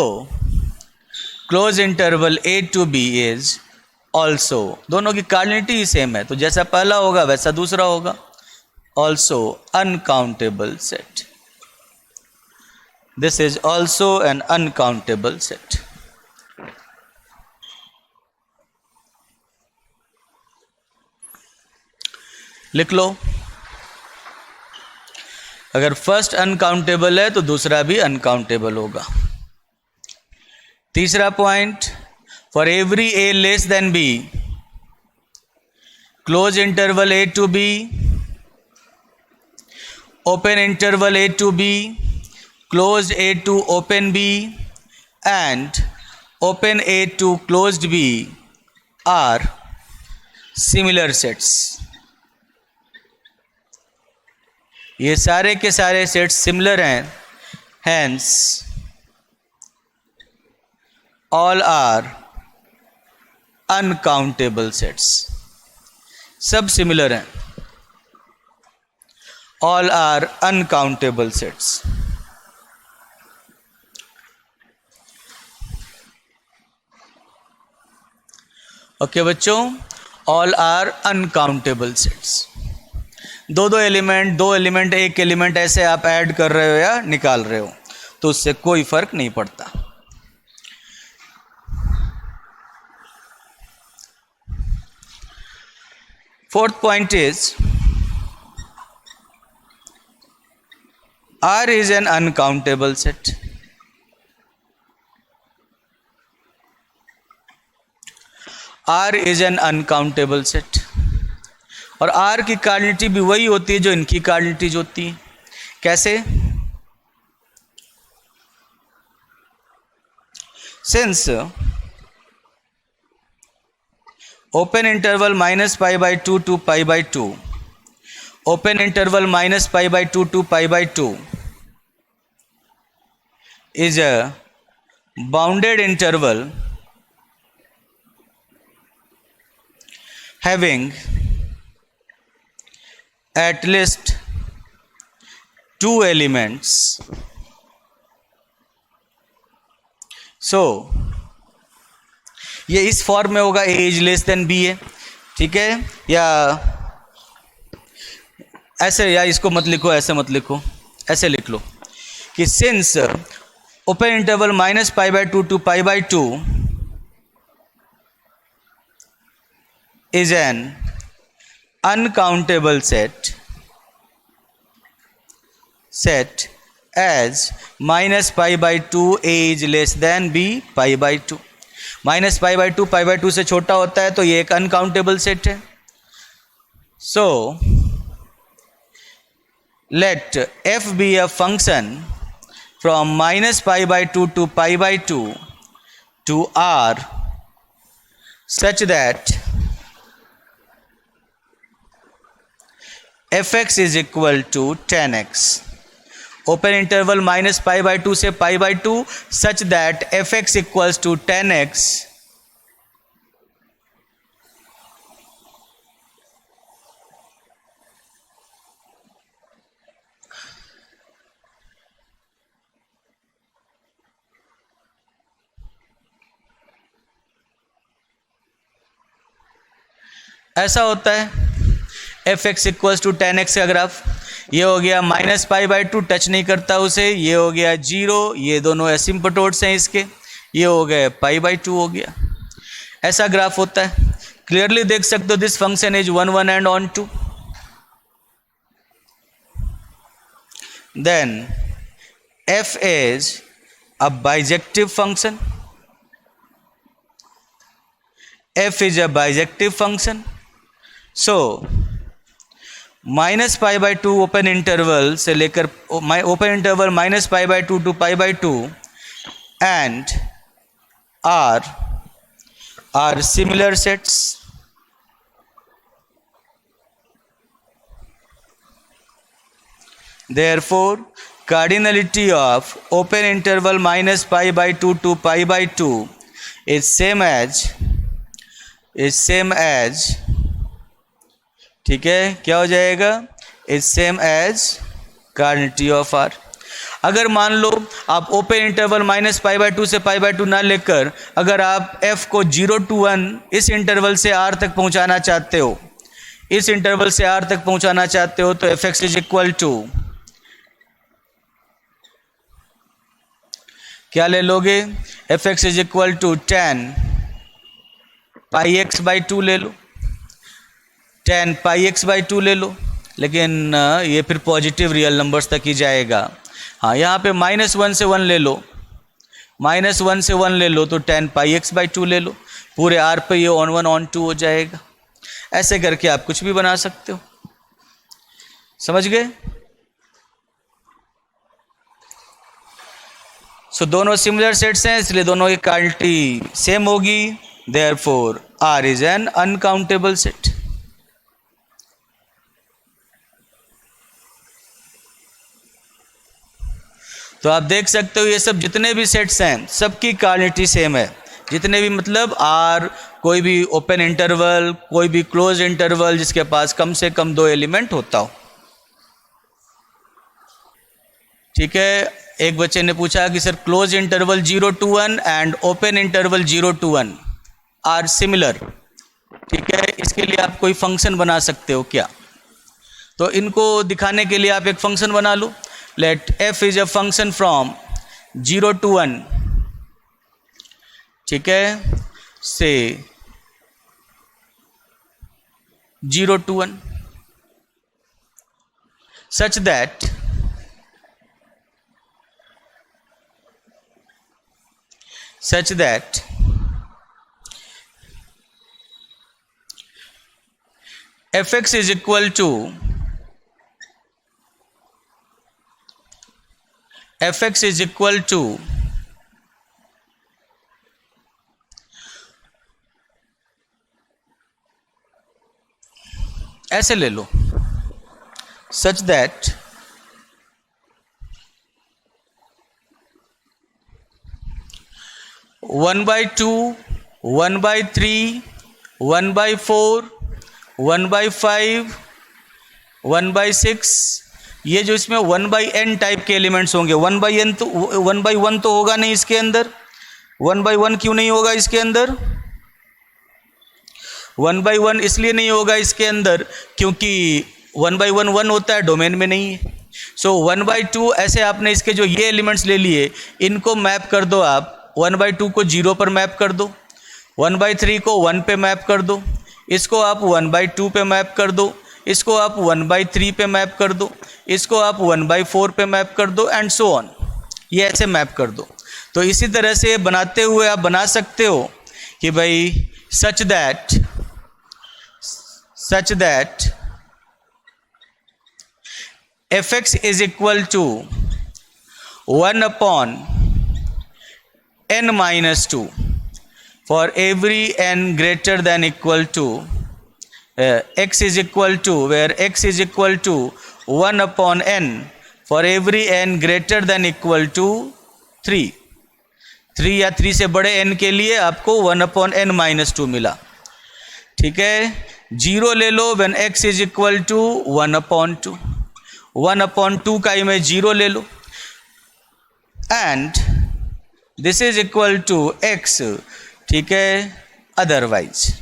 close interval a to b is also, दोनों की कार्डिनलिटी ही सेम है, तो जैसा पहला होगा वैसा दूसरा होगा, also uncountable set. This is also an uncountable set. लिख लो। अगर फर्स्ट अनकाउंटेबल है तो दूसरा भी अनकाउंटेबल होगा। तीसरा point, for every A less than B, close interval A to B, open interval a to b, closed a to open b, and open a to closed b are similar sets. ये सारे के सारे sets similar हैं, hence all are uncountable sets. सब similar हैं, all are uncountable sets. Okay बच्चों, all are uncountable sets. दो element एक एलिमेंट ऐसे आप ऐड कर रहे हो या निकाल रहे हो तो उससे कोई फर्क नहीं पड़ता। Fourth point is R is an uncountable set. R is an uncountable set. और R की कार्डिनलिटी भी वही होती है जो इनकी कार्डिनलिटीज होती है। कैसे? Since open interval minus pi by 2 to pi by 2, open interval minus pi by 2 to pi by 2 is a bounded interval having at least two elements. So ये इस फॉर्म में होगा, a is less than b है, ठीक है, या ऐसे, या इसको मत लिखो, ऐसे मत लिखो, ऐसे लिख लो कि since open interval minus pi by 2 to pi by 2 is an uncountable set as minus pi by 2 A is less than B pi by 2। Minus pi by 2 से छोटा होता है तो ये एक अनकाउंटेबल सेट है। सो let f be a function from minus pi by 2 to pi by 2 to r such that fx is equal to 10x. Open interval minus pi by 2 से pi by 2 such that fx equals to 10x ऐसा होता है। F x equals to 10x का graph, ये हो गया minus pi by 2, touch नहीं करता उसे, ये हो गया 0, ये दोनों एसिम्पटोड्स हैं इसके, ये हो गए पाई बाई 2 हो गया। ऐसा ग्राफ होता है, क्लियरली देख सकते हो। This function is 1 1 and on 2। Then f is a bijective function. f is a bijective function. So minus pi by 2 open interval से लेकर open interval minus pi by 2 to pi by 2 and R similar sets. Therefore cardinality of open interval minus pi by 2 to pi by 2 is same as ठीक है, क्या हो जाएगा, is same as cardinality of R. अगर मान लो आप open interval minus pi by 2 से पाई बाई 2 ना लेकर अगर आप f को 0 to 1 इस इंटरवल से r तक पहुंचाना चाहते हो, इस इंटरवल से r तक पहुंचाना चाहते हो, तो fx इज इक्वल टू क्या ले लोगे, fx is equal to 10 pi x by 2 ले लो, 10 पाई x बाई 2 ले लो, लेकिन ये फिर पॉजिटिव रियल नंबर्स तक ही जाएगा। हाँ, यहाँ पे -1 से 1 ले लो, -1 से 1 ले लो तो tan πx/2 ले लो, पूरे r पे ये on 1 on 2 हो जाएगा। ऐसे करके आप कुछ भी बना सकते हो, समझ गए? सो दोनों सिमिलर सेट्स हैं, इसलिए दोनों की क्वालिटी सेम होगी, therefore R is an uncountable set. तो आप देख सकते हो ये सब जितने भी सेट्स हैं सबकी क्वालिटी सेम है, जितने भी मतलब R, कोई भी ओपन इंटरवल, कोई भी क्लोज इंटरवल जिसके पास कम से कम 2 एलिमेंट होता हो। ठीक है, एक बच्चे ने पूछा कि sir close interval 0 to 1 and open interval 0 to 1 are similar. ठीक है, इसके लिए आप कोई फंक्शन बना सकते हो क्या? तो इनको दिखाने के लिए आप एक फंक्शन बना लो। Let f is a function from 0 to 1, ठीक है, से 0 to 1 such that fx is equal to ऐसे ले लो, such that one by two, 1/3, 1/4, 1/5, 1/6, ये जो इसमें 1/n टाइप के एलिमेंट्स होंगे, 1/n तो 1/1 तो होगा नहीं इसके अंदर। 1/1 क्यों नहीं होगा इसके अंदर? 1/1 इसलिए नहीं होगा इसके अंदर क्योंकि 1/1 1 होता है, डोमेन में नहीं है। सो 1/2 ऐसे आपने इसके जो ये एलिमेंट्स ले लिए इनको मैप कर दो आप। 1/2 को 0 पर मैप कर दो, 1/3 को 1 पे मैप कर दो, इसको आप 1/2 पे मैप कर दो, इसको आप 1/3 पे मैप कर दो, इसको आप 1/4 पे मैप कर दो एंड सो ऑन। ये ऐसे मैप कर दो। तो इसी तरह से बनाते हुए आप बना सकते हो कि भाई such that fx is equal to 1/n-2 for every n greater than equal to x is equal to, where x is equal to 1/n for every n greater than equal to 3 या 3 से बड़े n के लिए आपको 1/n-2 मिला। ठीक है, 0 ले लो when x is equal to 1/2, 1/2 का इमेज 0 ले लो and this is equal to x। ठीक है, अदरवाइज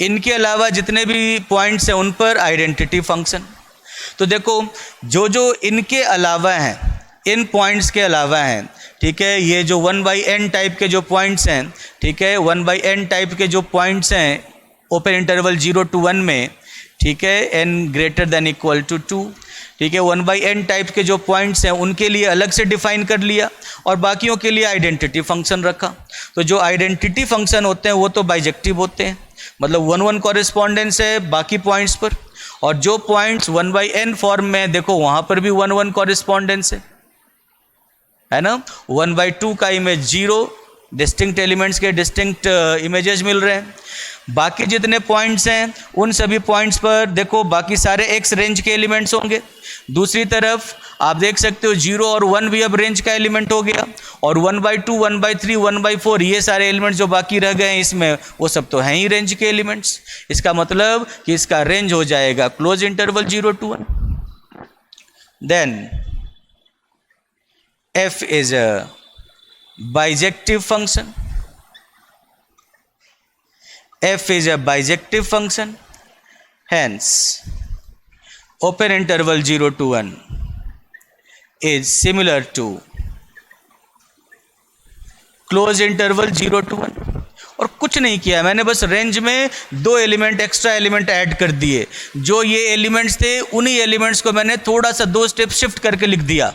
इनके अलावा जितने भी पॉइंट्स हैं उन पर आइडेंटिटी फंक्शन। तो देखो जो इनके अलावा हैं, इन पॉइंट्स के अलावा हैं, ठीक है, ये जो 1/n टाइप के जो पॉइंट्स हैं, ठीक है, 1/n टाइप के जो पॉइंट्स हैं ओपन इंटरवल 0 to 1 में, ठीक है, n greater than equal to 2, ठीक है, 1/n टाइप के जो पॉइंट्स हैं उनके लिए अलग से डिफाइन कर लिया और बाकियों के लिए आइडेंटिटी फंक्शन रखा। तो जो आइडेंटिटी फंक्शन होते हैं वो तो बाइजेक्टिव होते हैं, मतलब 1/1 कॉरेस्पॉन्डेंस है बाकी पॉइंट्स पर, और जो पॉइंट्स 1/n फॉर्म में देखो वहाँ पर भी 1/1 कॉरेस्पॉन्डेंस है ना। 1/2 का इमेज 0, डिस्टिंक्ट एलिमेंट्स के डिस्टिंक्ट इमेजेस मिल रहे हैं। बाकी जितने पॉइंट्स हैं उन सभी पॉइंट्स पर देखो बाकी सारे x रेंज के एलिमेंट्स होंगे। दूसरी तरफ आप देख सकते हो 0 और 1 भी अब रेंज का एलिमेंट हो गया, और 1/2, 1/3, 1/4 ये सारे एलिमेंट्स जो बाकी रह गए हैं इसमें वो सब तो हैं ही रेंज के एलिमेंट्स। इसका मतलब कि इसका रेंज हो जाएगा close interval 0 to 1। Then f is a bijective function, f is a bijective function, hence open interval 0 to 1 is similar to close interval 0 to 1। और कुछ नहीं किया मैंने, बस रेंज में 2 एलिमेंट एक्स्ट्रा एलिमेंट ऐड कर दिए। जो ये एलिमेंट्स थे उन्हीं एलिमेंट्स को मैंने थोड़ा सा 2 स्टेप शिफ्ट करके लिख दिया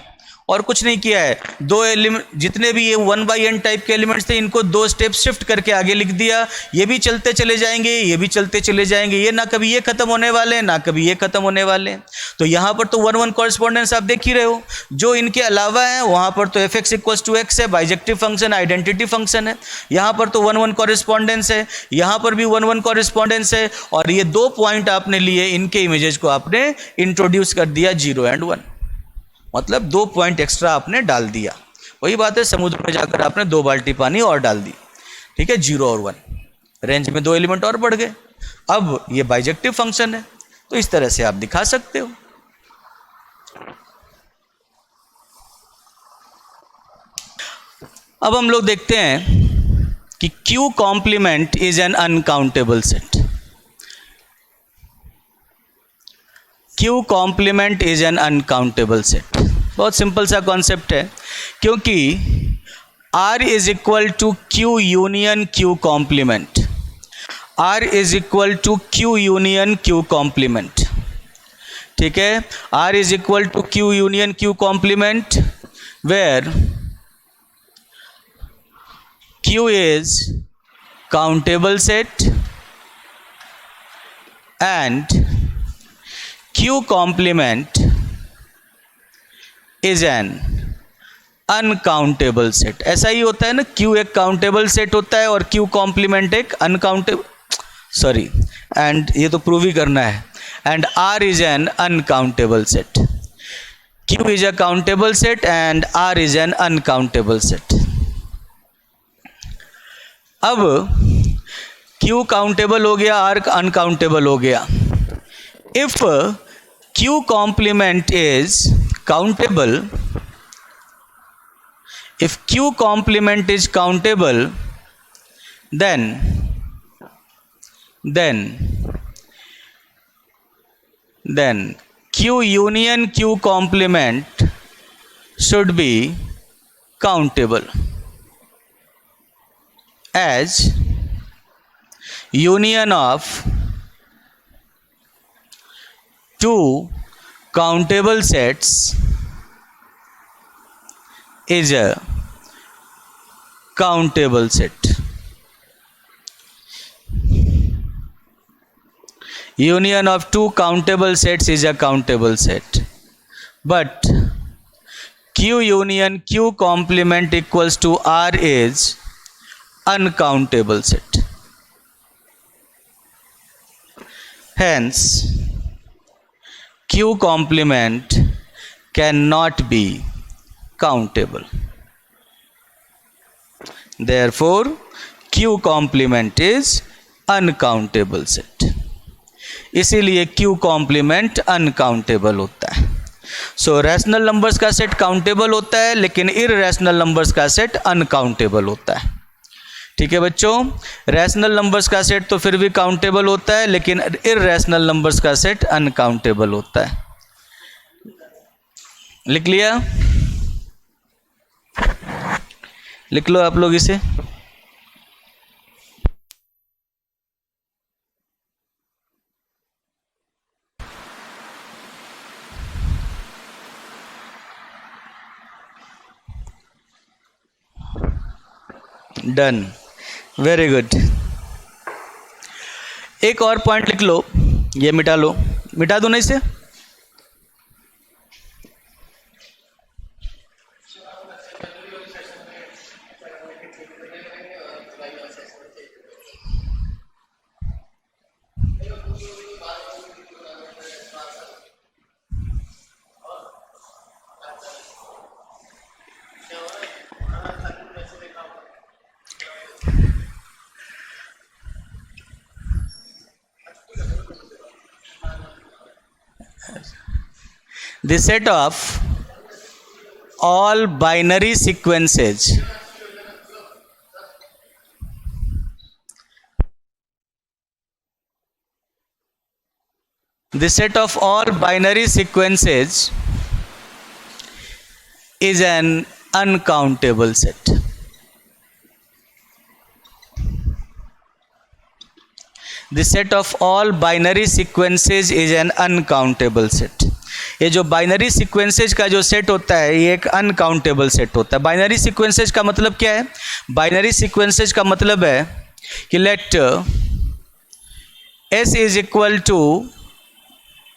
और कुछ नहीं किया है। 2 एलिमेंट जितने भी ये 1/n टाइप के एलिमेंट्स थे इनको 2 स्टेप शिफ्ट करके आगे लिख दिया। ये भी चलते चले जाएंगे, ये भी चलते चले जाएंगे, ये ना कभी ये खत्म होने वाले हैं ना कभी ये खत्म होने वाले हैं। तो यहाँ पर तो 1-1 कॉरेस्पॉन्डेंस आप देख ही रहे हो। जो इनके अलावा है वहाँ पर तो f(x = x) है, बाइजेक्टिव फंक्शन, आइडेंटिटी फंक्शन है। यहाँ पर तो 1-1 कॉरेस्पॉन्डेंस है, यहाँ पर भी 1-1 कॉरेस्पॉन्डेंस है। और ये 2 पॉइंट आपने लिए, इनके इमेजेस को आपने इंट्रोड्यूस कर दिया 0 और 1, मतलब 2 पॉइंट एक्स्ट्रा आपने डाल दिया। वही बात है, समुद्र में जाकर आपने 2 बाल्टी पानी और डाल दी, ठीक है, 0 और 1, रेंज में 2 एलिमेंट और बढ़ गए। अब ये बाइजेक्टिव फंक्शन है, तो इस तरह से आप दिखा सकते हो। अब हम लोग देखते हैं कि Q complement is an uncountable set. Q complement is an uncountable set. बहुत सिंपल सा कॉन्सेप्ट है, क्योंकि R is equal to Q union Q complement. R is equal to Q union Q complement, ठीक है। R is equal to Q union Q complement where Q is countable set and Q complement is an uncountable set। ऐसा ही होता है ना, Q एक countable set होता है और Q कॉम्प्लीमेंट एक अनकाउंटेबल, सॉरी, एंड ये तो प्रूव ही करना है। And R is an uncountable set, Q is a countable set and R is an uncountable set। अब Q काउंटेबल हो गया, R अनकाउंटेबल हो गया। If Q complement is countable, if Q complement is countable, then Q union Q complement should be countable, as union of 2 countable sets is a countable set। Union of 2 countable sets is a countable set, but Q union Q complement equals to R is uncountable set। Hence Q complement cannot be countable, therefore Q complement is uncountable set। इसीलिए Q complement uncountable होता है। सो rational numbers का set countable होता है, लेकिन irrational numbers का set uncountable होता है, ठीक है बच्चों। रैशनल नंबर्स का सेट तो फिर भी काउंटेबल होता है, लेकिन इररेशनल नंबर्स का सेट अनकाउंटेबल होता है। लिख लिया? लिख लो आप लोग इसे। Done, very good. एक और पॉइंट लिख लो, ये मिटा लो, मिटा दो नहीं से। The set of all binary sequences is an uncountable set। The set of all binary sequences is an uncountable set. ये जो बाइनरी सीक्वेंसेज का जो सेट होता है ये एक अनकाउंटेबल सेट होता है। बाइनरी सीक्वेंसेज का मतलब क्या है? बाइनरी सीक्वेंसेज का मतलब है कि let S is equal to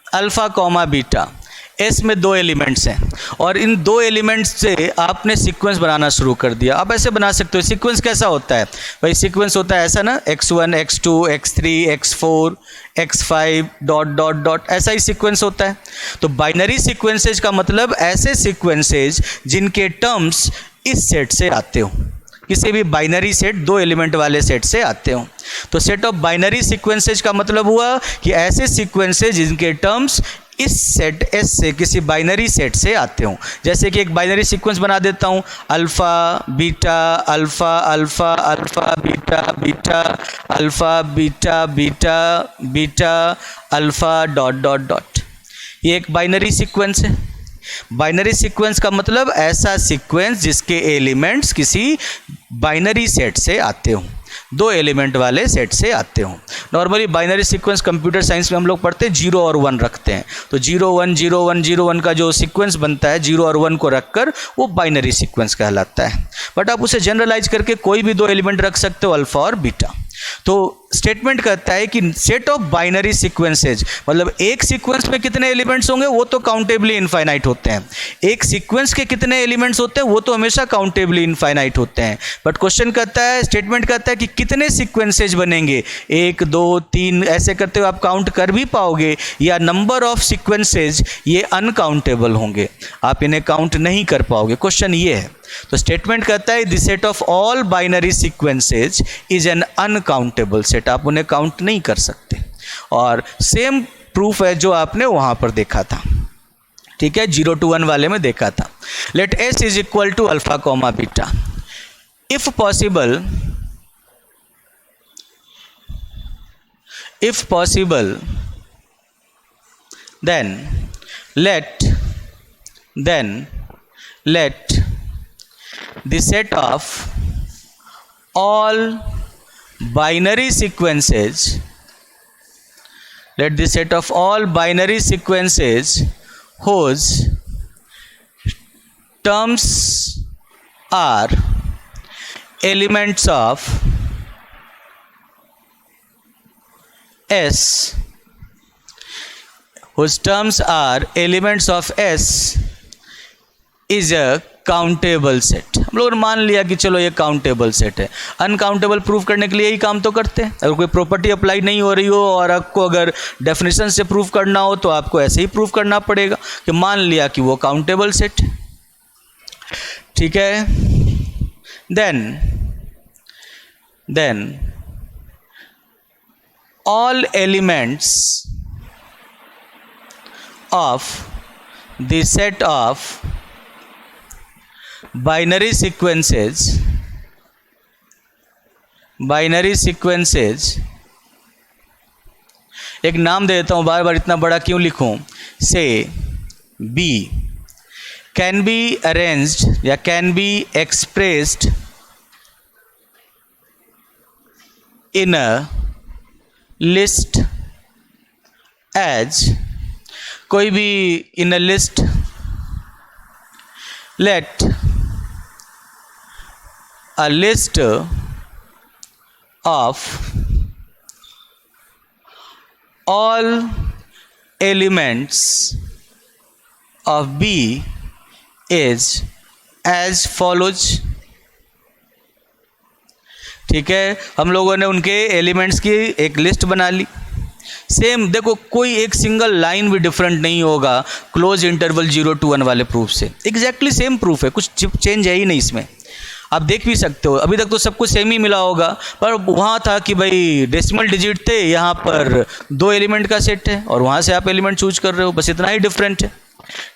alpha comma beta. S में दो एलिमेंट्स हैं और इन दो एलिमेंट्स से आपने सीक्वेंस बनाना शुरू कर दिया। आप ऐसे बना सकते हो। सीक्वेंस कैसा होता है भाई? सीक्वेंस होता है ऐसा ना, x1 x2 x3 x4 x5 dot dot dot, ऐसा ही सीक्वेंस होता है। तो बाइनरी सीक्वेंसेज का मतलब ऐसे सीक्वेंसेज जिनके टर्म्स इस सेट से आते हो, किसी भी बाइनरी सेट, दो एलिमेंट वाले सेट से आते हो। तो सेट ऑफ बाइनरी सीक्वेंसेज का मतलब हुआ कि ऐसे सीक्वेंसेज जिनके टर्म्स इस सेट एस से, किसी बाइनरी सेट से आते हों। जैसे कि एक बाइनरी सीक्वेंस बना देता हूँ, alpha beta alpha alpha alpha beta beta alpha beta beta beta alpha dot dot dot. ये एक बाइनरी सीक्वेंस है। बाइनरी सीक्वेंस का मतलब ऐसा सीक्वेंस जिसके एलिमेंट्स किसी बाइनरी सेट से आते हों, दो एलिमेंट वाले सेट से आते हों। Normally binary sequence computer science में हम लोग पढ़ते हैं 0 और 1 रखते हैं। तो 0 1 0 1 0 1 का जो सीक्वेंस बनता है 0 और 1 को रखकर वो बाइनरी सीक्वेंस कहलाता है। बट आप उसे जनरलाइज करके कोई भी दो एलिमेंट रख सकते हो, अल्फा और बीटा। तो स्टेटमेंट कहता है कि सेट ऑफ बाइनरी सीक्वेंसेज, मतलब एक सीक्वेंस में कितने एलिमेंट्स होंगे वो तो काउंटेबली इनफाइनाइट होते हैं। एक सीक्वेंस के कितने एलिमेंट्स होते हैं वो तो हमेशा काउंटेबली इनफाइनाइट होते हैं। बट क्वेश्चन कहता है, स्टेटमेंट कहता है कि कितने सीक्वेंसेज बनेंगे, 1 2 3 ऐसे करते हुए आप काउंट कर भी पाओगे, या नंबर ऑफ सीक्वेंसेज ये अनकाउंटेबल होंगे, आप इन्हें काउंट नहीं कर पाओगे। क्वेश्चन ये है। तो स्टेटमेंट कहता है the set of all binary sequences is an uncountable set, आप उन्हें काउंट नहीं कर सकते। और सेम प्रूफ है जो आपने वहां पर देखा था, ठीक है, 0 to 1 वाले में देखा था। Let S is equal to alpha comma beta. If possible then let the set of all binary sequences, let the set of all binary sequences whose terms are elements of S, whose terms are elements of S is a countable set. हम लोगों ने मान लिया कि चलो ये countable set है। Uncountable prove करने के लिए यही काम तो करते हैं। अगर कोई प्रॉपर्टी अप्लाई नहीं हो रही हो और आपको अगर डेफिनेशन से प्रूव करना हो तो आपको ऐसे ही प्रूव करना पड़ेगा कि मान लिया कि वो काउंटेबल सेट है, ठीक है। Then all elements of the set of binary sequences एक नाम दे देता हूँ, बार बार इतना बड़ा क्यों लिखूं, से बी कैन बी अरेंज्ड या can be expressed in a list as, कोई भी in a list, let a list of all elements of B is as follows, ठीक है। हम लोगों ने उनके एलिमेंट्स की एक लिस्ट बना ली। सेम देखो, कोई एक सिंगल लाइन भी डिफरेंट नहीं होगा क्लोज इंटरवल 0 to 1 वाले प्रूफ से। एग्जैक्टली सेम प्रूफ है, कुछ चेंज है ही नहीं इसमें। आप देख भी सकते हो, अभी तक तो सब कुछ सेम ही मिला होगा, पर वहाँ था कि भाई डेसिमल डिजिट थे, यहाँ पर 2 एलिमेंट का सेट है और वहाँ से आप एलिमेंट चूज कर रहे हो, बस इतना ही डिफरेंट है,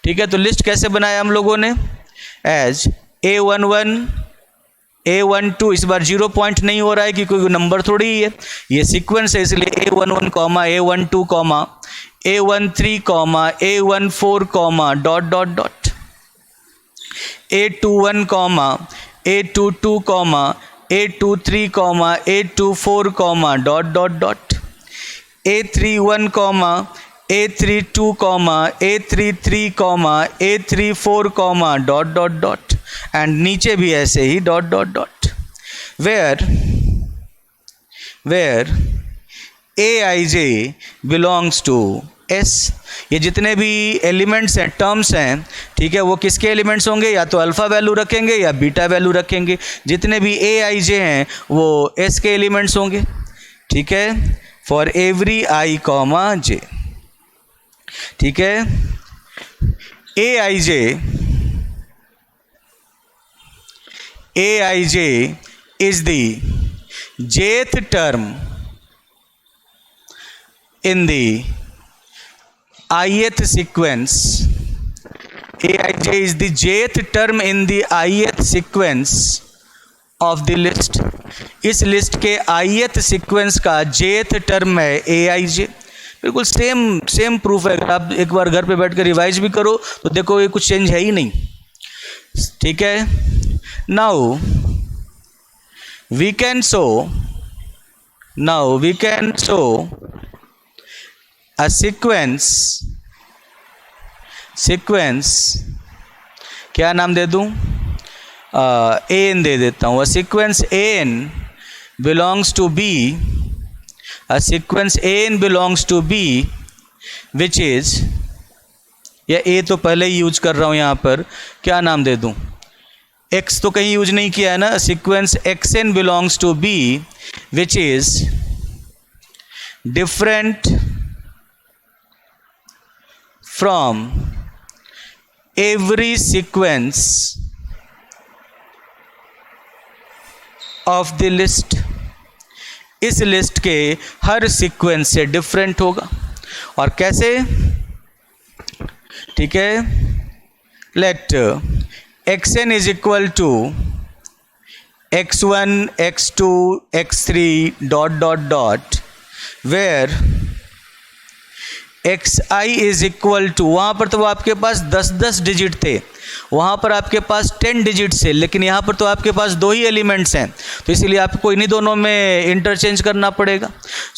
ठीक है। तो लिस्ट कैसे बनाया हम लोगों ने, एज A11 A12, इस बार 0 पॉइंट नहीं हो रहा है कि कोई नंबर थोड़ी ही है, ये सीक्वेंस है, इसलिए A11 comma A12 comma A13 comma A14 comma dot dot dot, A21 comma A22 comma A23 comma A24 comma dot dot dot, A31 comma A32 comma A33 comma A34 comma dot dot dot, and नीचे भी ऐसे ही dot dot dot, where Aij belongs to S। ये जितने भी elements हैं, terms हैं, ठीक है, वो किसके एलिमेंट्स होंगे? या तो अल्फ़ा वैल्यू रखेंगे या बीटा वैल्यू रखेंगे। जितने भी Aij हैं वो S के एलिमेंट्स होंगे, ठीक है, for every I comma J, ठीक है। Aij is the jth term in the ith sequence. Aij is the jth term in the ith sequence of the list. इस लिस्ट के ith सीक्वेंस का jth term है Aij। बिल्कुल same proof है। अगर आप एक बार घर पे बैठ कर रिवाइज भी करो तो देखो ये कुछ चेंज है ही नहीं, ठीक है। Now we can show a sequence, क्या नाम दे दूं? an दे देता हूँ। a sequence an belongs to B, a sequence an belongs to B which is, या a तो पहले ही यूज कर रहा हूँ यहाँ पर, क्या नाम दे दूं? x तो कहीं यूज नहीं किया है ना। sequence xn belongs to B which is different from every sequence of the list। इस लिस्ट के हर सीक्वेंस से डिफरेंट होगा। और कैसे? ठीक है, let xn is equal to x1 x2 x3 dot dot dot, where xi is equal to, वहाँ पर तो आपके पास 10 डिजिट थे, वहाँ पर आपके पास 10 डिजिट्स है, लेकिन यहाँ पर तो आपके पास 2 ही एलिमेंट्स हैं, तो इसलिए आपको इन्हीं दोनों में इंटरचेंज करना पड़ेगा।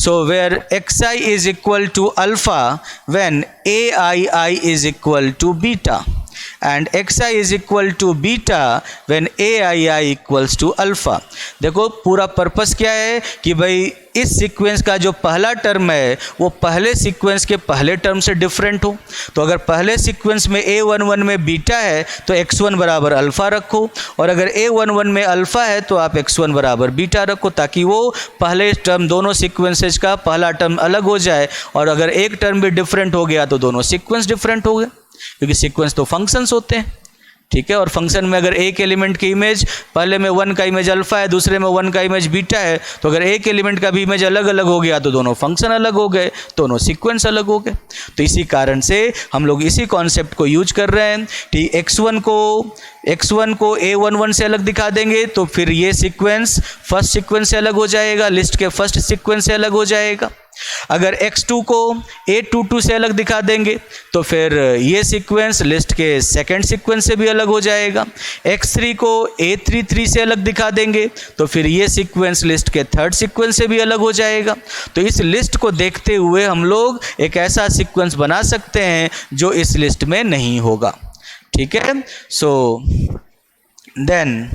So where xi is equal to alpha when aii is equal to beta, and xi is equal to beta when aii equals to alpha. देखो पूरा पर्पस क्या है कि भाई इस सीक्वेंस का जो पहला टर्म है वो पहले सीक्वेंस के पहले टर्म से डिफरेंट हो। तो अगर पहले सीक्वेंस में a11 में बीटा है तो x1 बराबर अल्फ़ा रखो, और अगर a11 में अल्फ़ा है तो आप x1 बराबर बीटा रखो, ताकि वो पहले टर्म, दोनों सीक्वेंसेज का पहला टर्म अलग हो जाए, और अगर एक टर्म भी डिफरेंट हो गया तो दोनों सीक्वेंस डिफरेंट हो गए, क्योंकि सीक्वेंस तो फंक्शंस होते हैं, ठीक है। और फंक्शन में अगर एक एलिमेंट की इमेज, पहले में 1 का इमेज अल्फ़ा है, दूसरे में 1 का इमेज बीटा है, तो अगर एक एलिमेंट का भी इमेज अलग अलग हो गया तो दोनों फंक्शन अलग हो गए, दोनों सीक्वेंस अलग हो गए। तो इसी कारण से हम लोग इसी कॉन्सेप्ट को यूज कर रहे हैं कि x1 को a11 से अलग दिखा देंगे तो फिर ये सीक्वेंस फर्स्ट सीक्वेंस से अलग हो जाएगा, लिस्ट के फर्स्ट सीक्वेंस से अलग हो जाएगा। अगर x2 को a22 से अलग दिखा देंगे तो फिर ये सीक्वेंस लिस्ट के सेकंड सीक्वेंस से भी अलग हो जाएगा। x3 को a33 से अलग दिखा देंगे तो फिर ये सीक्वेंस लिस्ट के थर्ड सीक्वेंस से भी अलग हो जाएगा। तो इस लिस्ट को देखते हुए हम लोग एक ऐसा सीक्वेंस बना सकते हैं जो इस लिस्ट में नहीं होगा, ठीक है। So then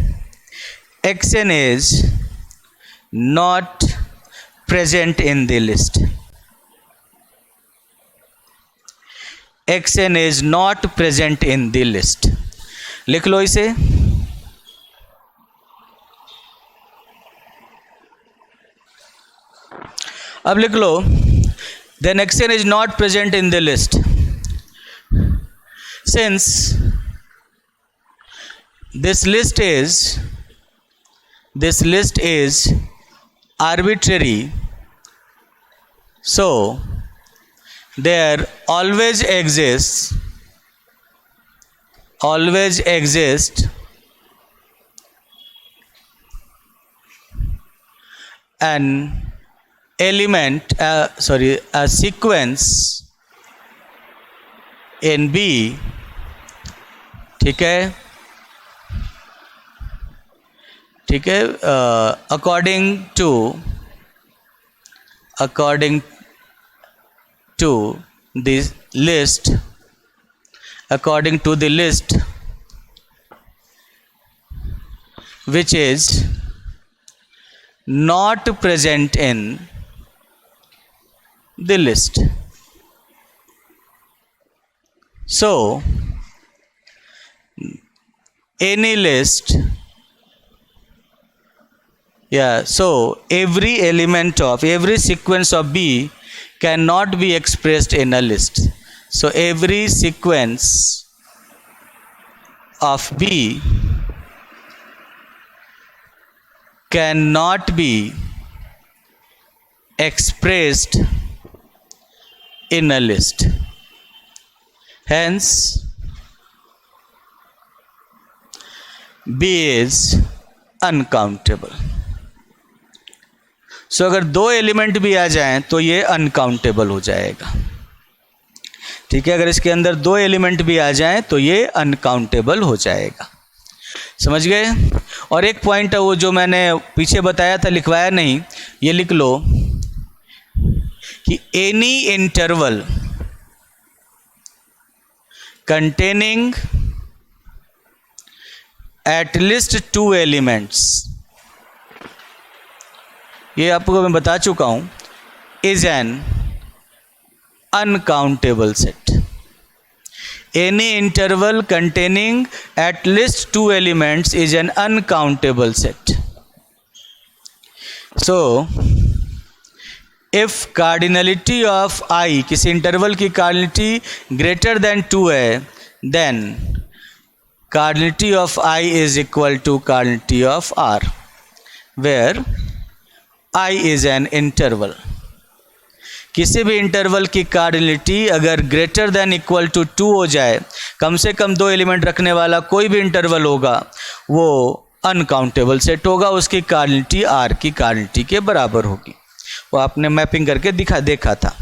xn is not present in the list, xn is not present in the list। लिख लो इसे। अब लिख लो, then xn is not present in the list since this list is arbitrary, so there always exists an element, a sequence in B, ठीक है, according to the list, according to the list which is not present in the list. So any list, so every element of every sequence of B cannot be expressed in a list. So every sequence of B cannot be expressed in a list. Hence, B is uncountable. So अगर दो element भी आ जाएं तो ये uncountable हो जाएगा. ठीक है, अगर इसके अंदर दो एलिमेंट भी आ जाएं तो ये अनकाउंटेबल हो जाएगा. समझ गए. और एक पॉइंट है वो जो मैंने पीछे बताया था, लिखवाया नहीं, ये लिख लो कि any interval containing at least two elements, ये आपको मैं बता चुका हूं, is an uncountable set. Any interval containing at least two elements is an uncountable set. So, if cardinality of I, किसी इंटरवल की cardinality greater than 2 है, then cardinality of I is equal to cardinality of R, where I is an interval. किसी भी interval की cardinality अगर greater than equal to 2 हो जाए, कम से कम दो एलिमेंट रखने वाला कोई भी इंटरवल होगा, वो अनकाउंटेबल सेट होगा. उसकी कार्डिनलिटी आर की कार्डिनलिटी के बराबर होगी. वो आपने मैपिंग करके देखा था.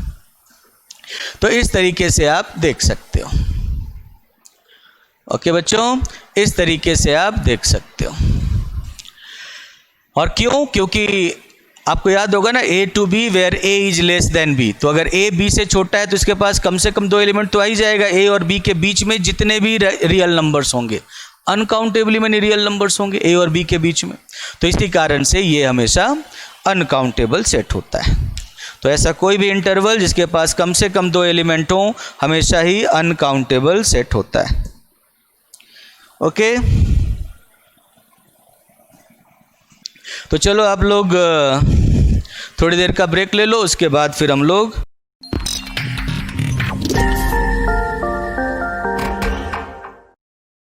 तो इस तरीके से आप देख सकते हो. ओके बच्चों, इस तरीके से आप देख सकते हो. और क्यों? क्योंकि आपको याद होगा ना, a to b where a is less than b. तो अगर ए बी से छोटा है तो इसके पास कम से कम दो एलिमेंट तो आ ही जाएगा. ए और बी के बीच में जितने भी रियल नंबर्स होंगे, अनकाउंटेबली मैंने रियल नंबर्स होंगे ए और बी के बीच में, तो इसी कारण से ये हमेशा अनकाउंटेबल सेट होता है. तो ऐसा कोई भी इंटरवल जिसके पास कम से कम दो एलिमेंट हों, हमेशा ही अनकाउंटेबल सेट होता है. ओके, तो चलो आप लोग थोड़ी देर का ब्रेक ले लो, उसके बाद फिर हम लोग